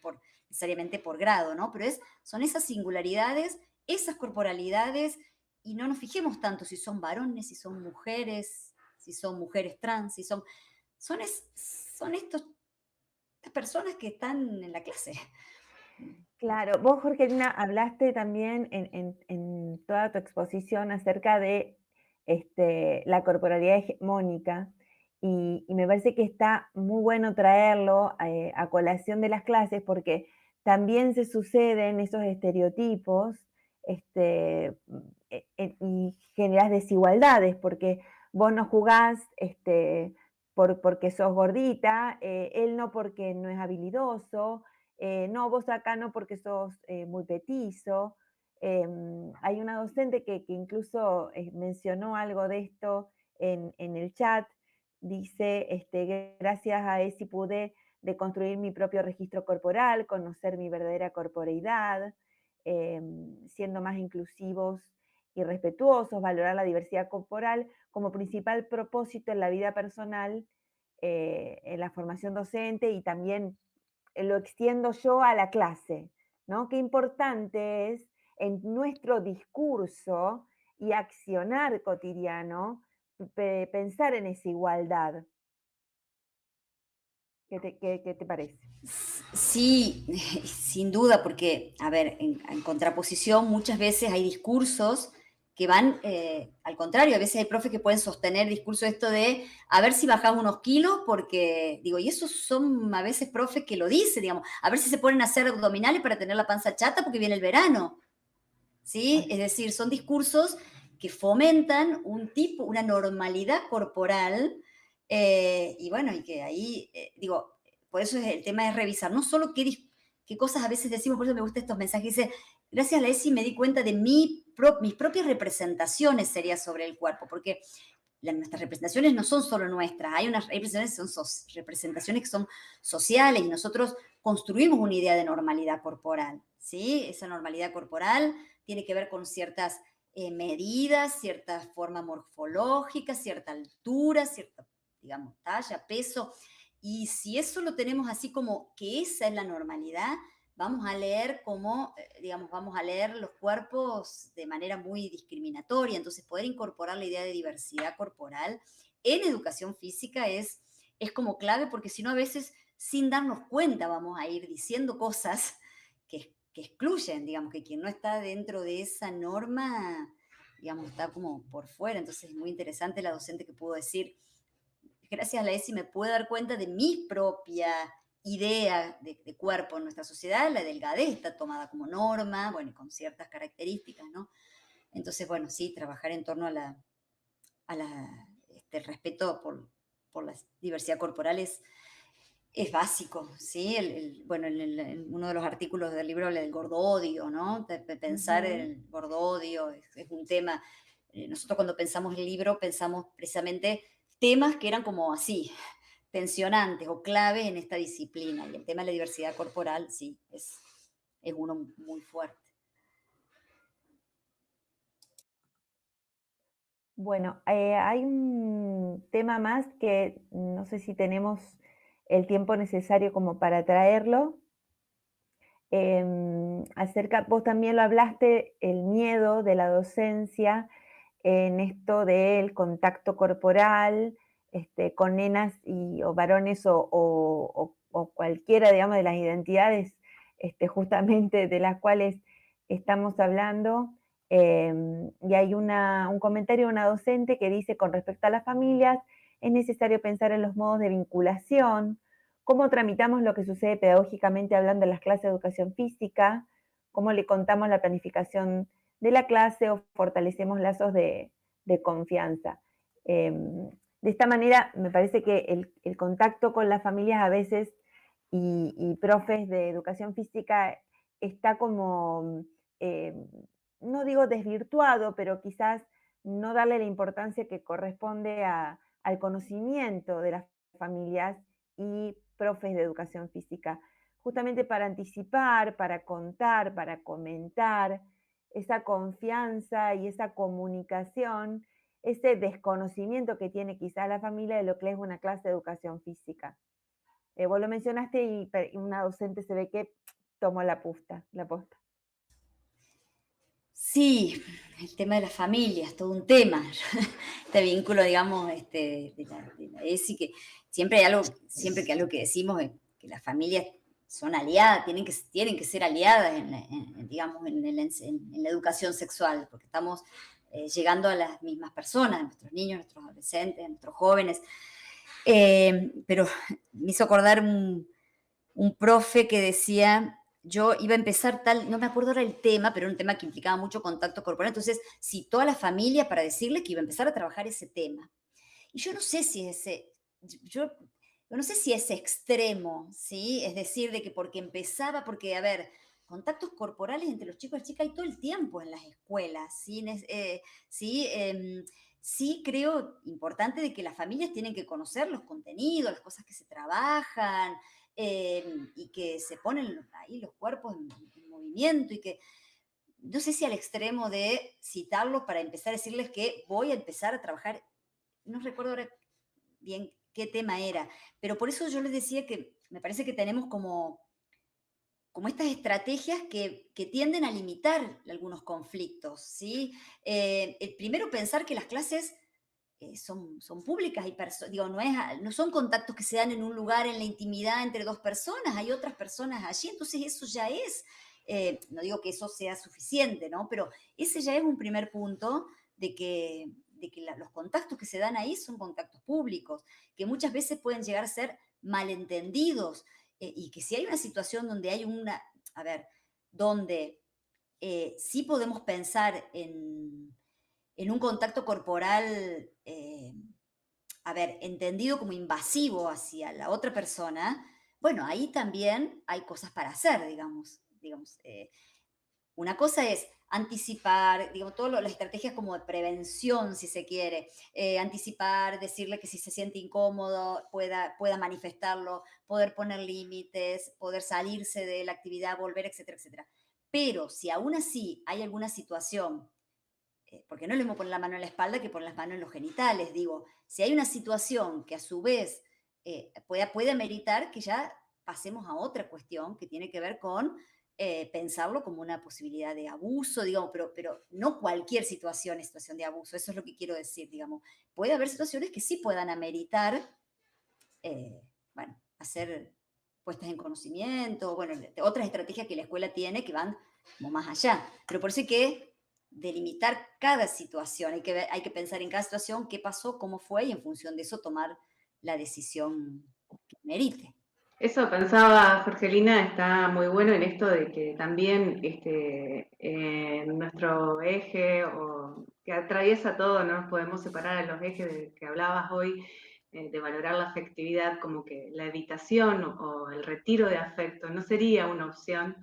necesariamente por grado, ¿no? Pero son esas singularidades, esas corporalidades, y no nos fijemos tanto si son varones, si son mujeres trans, si son estas personas que están en la clase. Claro, vos, Jorgelina, hablaste también en toda tu exposición acerca de la corporalidad hegemónica y me parece que está muy bueno traerlo a colación de las clases porque también se suceden esos estereotipos y generas desigualdades porque vos no jugás porque sos gordita, él no porque no es habilidoso, no, vos acá no porque sos muy petizo. Hay una docente que incluso mencionó algo de esto en el chat. Dice, gracias a ESI pude deconstruir mi propio registro corporal, conocer mi verdadera corporeidad, siendo más inclusivos y respetuosos, valorar la diversidad corporal como principal propósito en la vida personal, en la formación docente y también lo extiendo yo a la clase, ¿no? Qué importante es en nuestro discurso y accionar cotidiano pensar en esa igualdad. ¿Qué te parece? Sí, sin duda, porque, a ver, en contraposición muchas veces hay discursos que van al contrario. A veces hay profes que pueden sostener discurso esto de a ver si bajás unos kilos, porque, digo, y esos son a veces profes que lo dicen, digamos, a ver si se ponen a hacer abdominales para tener la panza chata porque viene el verano, ¿sí? Es decir, son discursos que fomentan una normalidad corporal, y bueno, y que ahí, digo, por eso el tema es revisar, no solo qué cosas a veces decimos, por eso me gustan estos mensajes, dice, gracias a la ESI me di cuenta de mis propias representaciones sería sobre el cuerpo, porque nuestras representaciones no son solo nuestras, hay representaciones que son sociales y nosotros construimos una idea de normalidad corporal, ¿sí? Esa normalidad corporal tiene que ver con ciertas medidas, cierta forma morfológica, cierta altura, cierta, digamos, talla, peso, y si eso lo tenemos así como que esa es la normalidad, vamos a leer vamos a leer los cuerpos de manera muy discriminatoria. Entonces, poder incorporar la idea de diversidad corporal en educación física es como clave, porque si no, a veces, sin darnos cuenta, vamos a ir diciendo cosas que excluyen, digamos, que quien no está dentro de esa norma, digamos, está como por fuera. Entonces, es muy interesante la docente que pudo decir, gracias a la ESI me puedo dar cuenta de mi propia idea de cuerpo en nuestra sociedad. La delgadez está tomada como norma, bueno, y con ciertas características, ¿no? Entonces, bueno, sí, trabajar en torno el respeto por la diversidad corporal es básico, ¿sí? Bueno, en uno de los artículos del libro habla del gordodio, ¿no? Pensar el gordodio es un tema. Nosotros cuando pensamos el libro pensamos precisamente temas que eran como así, tensionantes o claves en esta disciplina. Y el tema de la diversidad corporal, sí, es uno muy fuerte. Bueno, hay un tema más que no sé si tenemos el tiempo necesario como para traerlo. Vos también lo hablaste, el miedo de la docencia en esto del contacto corporal, con nenas o varones o cualquiera, digamos, de las identidades justamente de las cuales estamos hablando. Y hay un comentario de una docente que dice, con respecto a las familias, es necesario pensar en los modos de vinculación, cómo tramitamos lo que sucede pedagógicamente hablando en las clases de educación física, cómo le contamos la planificación de la clase o fortalecemos lazos de confianza. De esta manera, me parece que el contacto con las familias a veces y profes de educación física está como, no digo desvirtuado, pero quizás no darle la importancia que corresponde al conocimiento de las familias y profes de educación física, justamente para anticipar, para contar, para comentar, esa confianza y esa comunicación, ese desconocimiento que tiene quizá la familia de lo que es una clase de educación física. Vos lo mencionaste y una docente se ve que tomó la posta. Sí, el tema de las familias, todo un tema. Este vínculo, digamos, de la ESI, que siempre que algo que decimos es que las familias son aliadas, tienen que ser aliadas digamos, en la educación sexual, porque estamos llegando a las mismas personas, a nuestros niños, a nuestros adolescentes, a nuestros jóvenes. Pero me hizo acordar un profe que decía, yo iba a empezar tal, no me acuerdo ahora el tema, pero era un tema que implicaba mucho contacto corporal, entonces citó a la familia para decirle que iba a empezar a trabajar ese tema. Y yo no sé si yo no sé si es extremo, ¿sí? Es decir, de que porque, a ver, contactos corporales entre los chicos y las chicas hay todo el tiempo en las escuelas, ¿sí? Sí creo importante de que las familias tienen que conocer los contenidos, las cosas que se trabajan, y que se ponen ahí los cuerpos en movimiento y que no sé si al extremo de citarlos para empezar a decirles que voy a empezar a trabajar, no recuerdo ahora bien qué tema era, pero por eso yo les decía que me parece que tenemos como estas estrategias que tienden a limitar algunos conflictos, ¿sí? El primero, pensar que las clases son públicas y digo, no son contactos que se dan en un lugar en la intimidad entre dos personas, hay otras personas allí, entonces eso ya es, no digo que eso sea suficiente, ¿no? Pero ese ya es un primer punto de que los contactos que se dan ahí son contactos públicos, que muchas veces pueden llegar a ser malentendidos, y que si hay una situación donde hay donde sí podemos pensar en un contacto corporal, entendido como invasivo hacia la otra persona, bueno, ahí también hay cosas para hacer, digamos. Una cosa es anticipar, digamos, todas las estrategias como de prevención, si se quiere, anticipar, decirle que si se siente incómodo pueda manifestarlo, poder poner límites, poder salirse de la actividad, volver, etcétera, etcétera. Pero si aún así hay alguna situación, porque no es lo mismo poner la mano en la espalda que poner las manos en los genitales, digo, si hay una situación que a su vez puede ameritar que ya pasemos a otra cuestión que tiene que ver con pensarlo como una posibilidad de abuso, digamos, pero no cualquier situación es situación de abuso, eso es lo que quiero decir, digamos. Puede haber situaciones que sí puedan ameritar, hacer puestas en conocimiento, otras estrategias que la escuela tiene que van como más allá, pero por eso hay que delimitar cada situación, hay que pensar en cada situación qué pasó, cómo fue, y en función de eso tomar la decisión que merite. Eso pensaba Jorgelina, está muy bueno en esto de que también en nuestro eje, o que atraviesa todo, no nos podemos separar a los ejes de que hablabas hoy, de valorar la afectividad, como que la evitación o el retiro de afecto no sería una opción,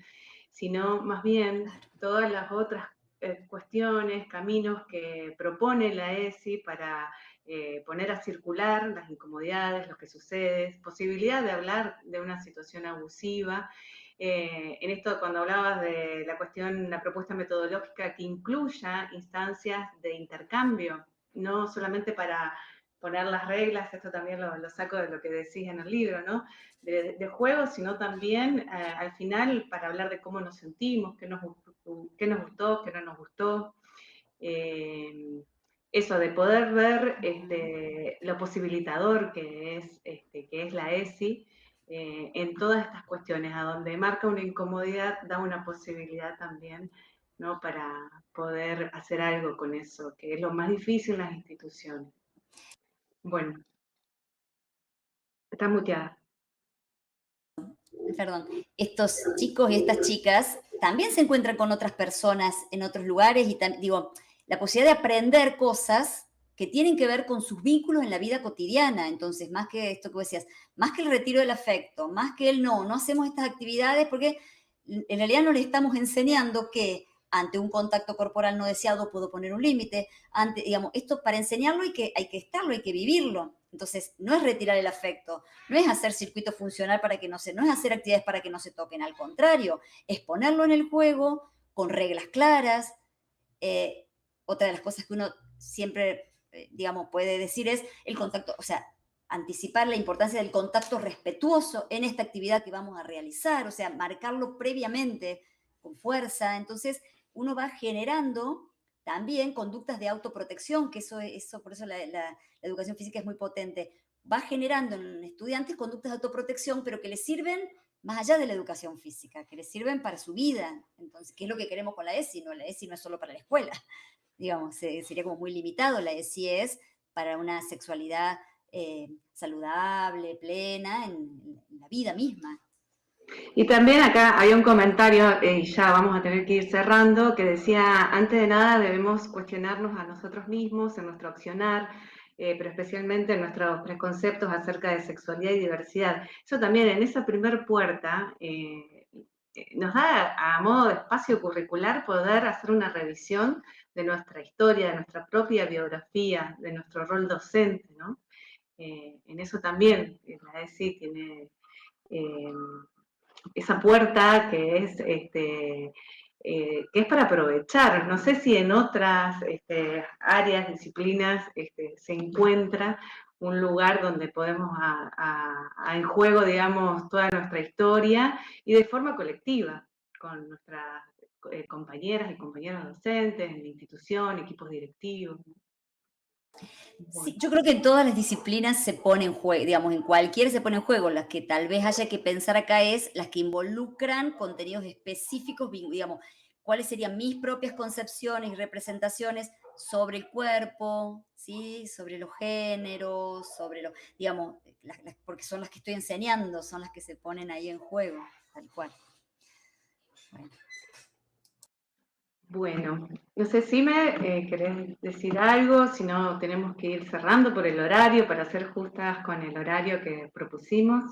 sino más bien todas las otras cuestiones, caminos que propone la ESI para poner a circular las incomodidades, lo que sucede, posibilidad de hablar de una situación abusiva. En esto, cuando hablabas de la cuestión, la propuesta metodológica que incluya instancias de intercambio, no solamente para poner las reglas, esto también lo saco de lo que decís en el libro, ¿no? De juego, sino también al final para hablar de cómo nos sentimos, qué nos gustó, qué no nos gustó. Eso de poder ver lo posibilitador que es la ESI en todas estas cuestiones, a donde marca una incomodidad, da una posibilidad también, ¿no? Para poder hacer algo con eso, que es lo más difícil en las instituciones. Bueno, está muteada. Perdón, estos chicos y estas chicas también se encuentran con otras personas en otros lugares y digo, la posibilidad de aprender cosas que tienen que ver con sus vínculos en la vida cotidiana. Entonces, más que esto que vos decías, más que el retiro del afecto, más que el no hacemos estas actividades porque en realidad no le estamos enseñando que ante un contacto corporal no deseado puedo poner un límite, digamos, esto para enseñarlo hay que estarlo, hay que vivirlo. Entonces, no es retirar el afecto, no es hacer circuito funcional para que no es hacer actividades para que no se toquen, al contrario, es ponerlo en el juego con reglas claras. Otra de las cosas que uno siempre, digamos, puede decir es el contacto, o sea, anticipar la importancia del contacto respetuoso en esta actividad que vamos a realizar, o sea, marcarlo previamente con fuerza. Entonces, uno va generando también conductas de autoprotección, que eso por eso la educación física es muy potente. Va generando en estudiantes conductas de autoprotección, pero que les sirven más allá de la educación física, que les sirven para su vida. Entonces, ¿qué es lo que queremos con la ESI? No, la ESI no es solo para la escuela, digamos, sería como muy limitado. La ESI es para una sexualidad saludable, plena, en la vida misma. Y también acá había un comentario, y ya vamos a tener que ir cerrando, que decía, antes de nada debemos cuestionarnos a nosotros mismos, en nuestro accionar, pero especialmente en nuestros preconceptos acerca de sexualidad y diversidad. Eso también en esa primer puerta nos da a modo de espacio curricular poder hacer una revisión de nuestra historia, de nuestra propia biografía, de nuestro rol docente, ¿no? En eso también la ESI tiene esa puerta que es para aprovechar. No sé si en otras áreas, disciplinas, se encuentra un lugar donde podemos en juego, digamos, toda nuestra historia y de forma colectiva, con nuestras compañeras y compañeros docentes, en la institución, equipos directivos. Sí, yo creo que en todas las disciplinas se pone en juego, digamos, en cualquiera se pone en juego. Las que tal vez haya que pensar acá es las que involucran contenidos específicos, digamos, cuáles serían mis propias concepciones y representaciones sobre el cuerpo, ¿sí? Sobre los géneros, digamos, porque son las que estoy enseñando, son las que se ponen ahí en juego, tal cual. Bueno, no sé si querés decir algo, si no tenemos que ir cerrando por el horario para ser justas con el horario que propusimos.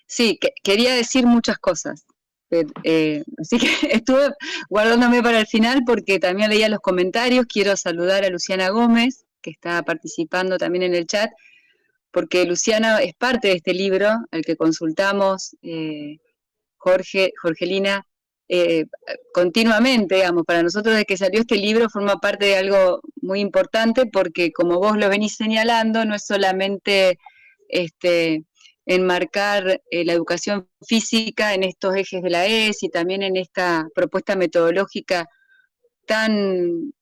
Sí, quería decir muchas cosas, así que estuve guardándome para el final porque también leía los comentarios. Quiero saludar a Luciana Gómez, que está participando también en el chat, porque Luciana es parte de este libro, al que consultamos, Jorgelina, continuamente, digamos. Para nosotros desde que salió este libro forma parte de algo muy importante porque, como vos lo venís señalando, no es solamente enmarcar la educación física en estos ejes de la ESI y también en esta propuesta metodológica tan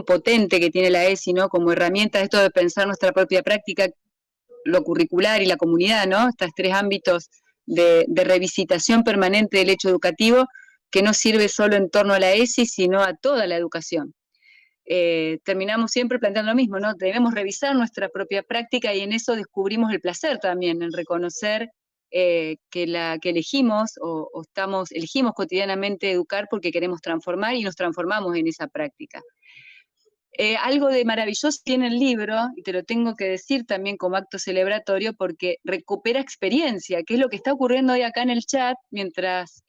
potente que tiene la ESI, ¿no? Como herramienta de esto de pensar nuestra propia práctica, lo curricular y la comunidad, ¿no? Estos tres ámbitos de revisitación permanente del hecho educativo, que no sirve solo en torno a la ESI, sino a toda la educación. Terminamos siempre planteando lo mismo, ¿no? Debemos revisar nuestra propia práctica y en eso descubrimos el placer también, en reconocer que elegimos elegimos cotidianamente educar porque queremos transformar y nos transformamos en esa práctica. Algo de maravilloso tiene el libro, y te lo tengo que decir también como acto celebratorio, porque recupera experiencia, que es lo que está ocurriendo hoy acá en el chat, mientras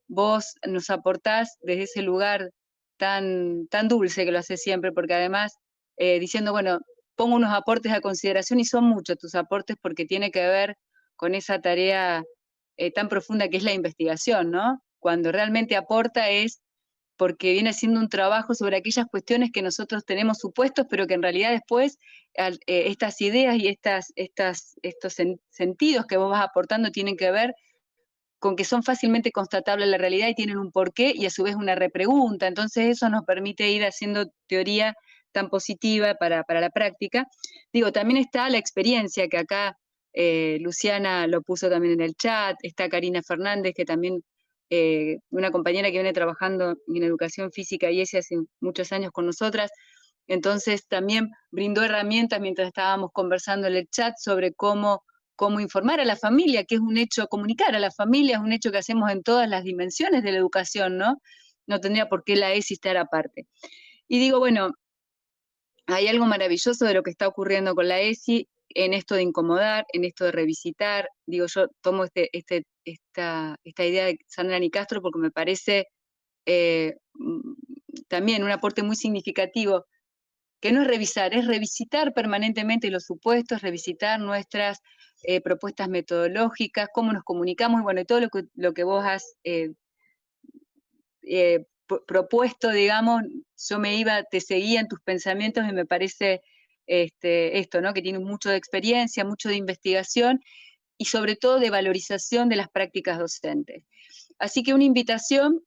vos nos aportás desde ese lugar tan dulce que lo hace siempre, porque además diciendo, bueno, pongo unos aportes a consideración, y son muchos tus aportes porque tiene que ver con esa tarea tan profunda que es la investigación, ¿no? Cuando realmente aporta es porque viene haciendo un trabajo sobre aquellas cuestiones que nosotros tenemos supuestos, pero que en realidad después estas ideas y estos sentidos que vos vas aportando tienen que ver con que son fácilmente constatables en la realidad y tienen un porqué y a su vez una repregunta. Entonces eso nos permite ir haciendo teoría tan positiva para la práctica. Digo, también está la experiencia que acá Luciana lo puso también en el chat, está Karina Fernández, que también una compañera que viene trabajando en educación física y ese hace muchos años con nosotras, entonces también brindó herramientas mientras estábamos conversando en el chat sobre cómo informar a la familia, que es un hecho, comunicar a la familia es un hecho que hacemos en todas las dimensiones de la educación, ¿no? No tendría por qué la ESI estar aparte. Y digo, bueno, hay algo maravilloso de lo que está ocurriendo con la ESI, en esto de incomodar, en esto de revisitar. Digo, yo tomo esta idea de Sandra Nicastro porque me parece también un aporte muy significativo, que no es revisar, es revisitar permanentemente los supuestos, revisitar nuestras propuestas metodológicas, cómo nos comunicamos, y bueno, y todo lo que vos has propuesto, digamos, te seguía en tus pensamientos y me parece esto, ¿no? Que tienes mucho de experiencia, mucho de investigación y sobre todo de valorización de las prácticas docentes. Así que una invitación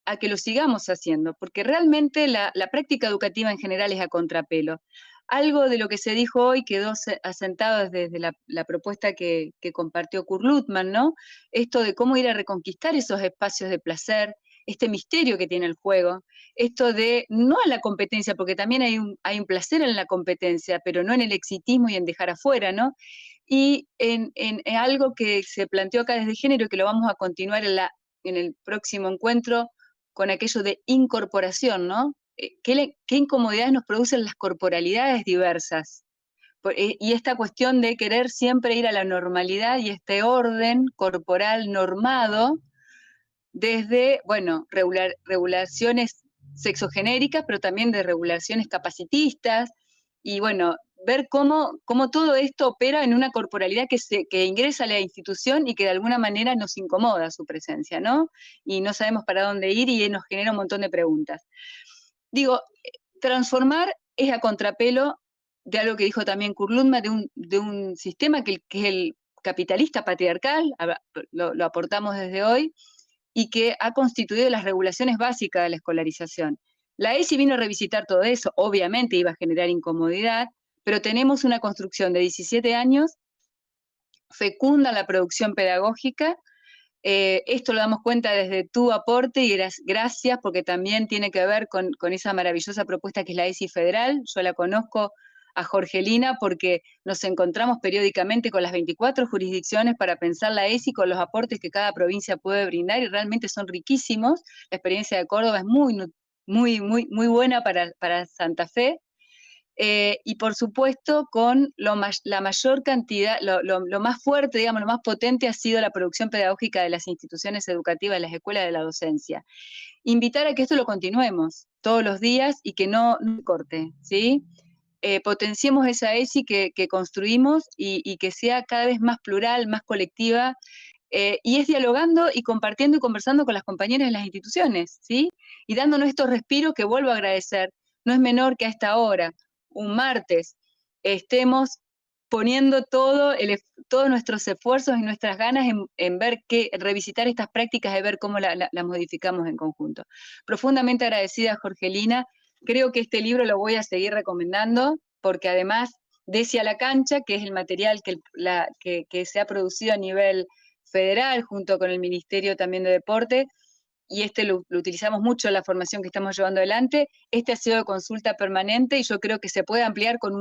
a que lo sigamos haciendo, porque realmente la práctica educativa en general es a contrapelo. Algo de lo que se dijo hoy quedó asentado desde la propuesta que compartió Kurt Lüttmann, ¿no? Esto de cómo ir a reconquistar esos espacios de placer, este misterio que tiene el juego, esto de no a la competencia, porque también hay un placer en la competencia, pero no en el exitismo y en dejar afuera, ¿no? Y en algo que se planteó acá desde género, que lo vamos a continuar en el próximo encuentro, con aquello de incorporación, ¿no? ¿Qué incomodidades nos producen las corporalidades diversas? Y esta cuestión de querer siempre ir a la normalidad y este orden corporal normado desde, bueno, regulaciones sexogenéricas, pero también de regulaciones capacitistas, y bueno, ver cómo todo esto opera en una corporalidad que ingresa a la institución y que de alguna manera nos incomoda su presencia, ¿no? Y no sabemos para dónde ir y nos genera un montón de preguntas. Digo, transformar es a contrapelo de algo que dijo también Kurt Lüttmann, de un sistema que es el capitalista patriarcal, lo aportamos desde hoy, y que ha constituido las regulaciones básicas de la escolarización. La ESI vino a revisitar todo eso, obviamente iba a generar incomodidad, pero tenemos una construcción de 17 años, fecunda la producción pedagógica. Esto lo damos cuenta desde tu aporte y gracias porque también tiene que ver con esa maravillosa propuesta que es la ESI federal. Yo la conozco a Jorgelina porque nos encontramos periódicamente con las 24 jurisdicciones para pensar la ESI con los aportes que cada provincia puede brindar y realmente son riquísimos. La experiencia de Córdoba es muy buena para Santa Fe. Y por supuesto con la mayor cantidad, lo más fuerte, digamos, lo más potente ha sido la producción pedagógica de las instituciones educativas, de las escuelas de la docencia. Invitar a que esto lo continuemos todos los días y que no corte, ¿sí? Potenciemos esa ESI que construimos y que sea cada vez más plural, más colectiva, y es dialogando y compartiendo y conversando con las compañeras de las instituciones, ¿sí? Y dándonos estos respiros que vuelvo a agradecer. No es menor que a esta hora, un martes, estemos poniendo todos nuestros esfuerzos y nuestras ganas en revisitar estas prácticas y ver cómo las modificamos en conjunto. Profundamente agradecida, Jorgelina. Creo que este libro lo voy a seguir recomendando, porque además Decia la cancha, que es el material que se ha producido a nivel federal, junto con el Ministerio también de Deporte, y lo utilizamos mucho en la formación que estamos llevando adelante. Este ha sido de consulta permanente y yo creo que se puede ampliar con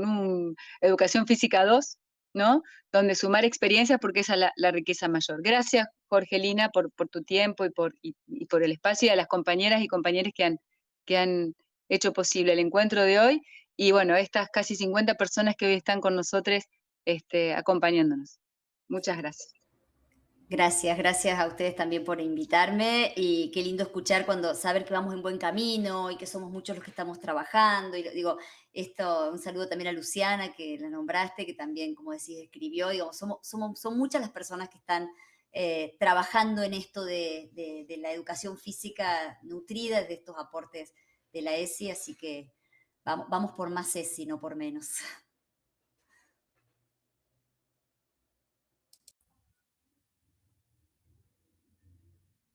un Educación Física 2, ¿no? Donde sumar experiencias porque esa es la riqueza mayor. Gracias, Jorgelina, por tu tiempo y por el espacio, y a las compañeras y compañeros que han hecho posible el encuentro de hoy, y bueno, estas casi 50 personas que hoy están con nosotros acompañándonos. Muchas gracias. Gracias a ustedes también por invitarme y qué lindo escuchar cuando saber que vamos en buen camino y que somos muchos los que estamos trabajando. Y digo, esto, un saludo también a Luciana, que la nombraste, que también, como decís, escribió. Digo, son muchas las personas que están trabajando en esto de la educación física nutrida, de estos aportes de la ESI, así que vamos por más ESI, no por menos.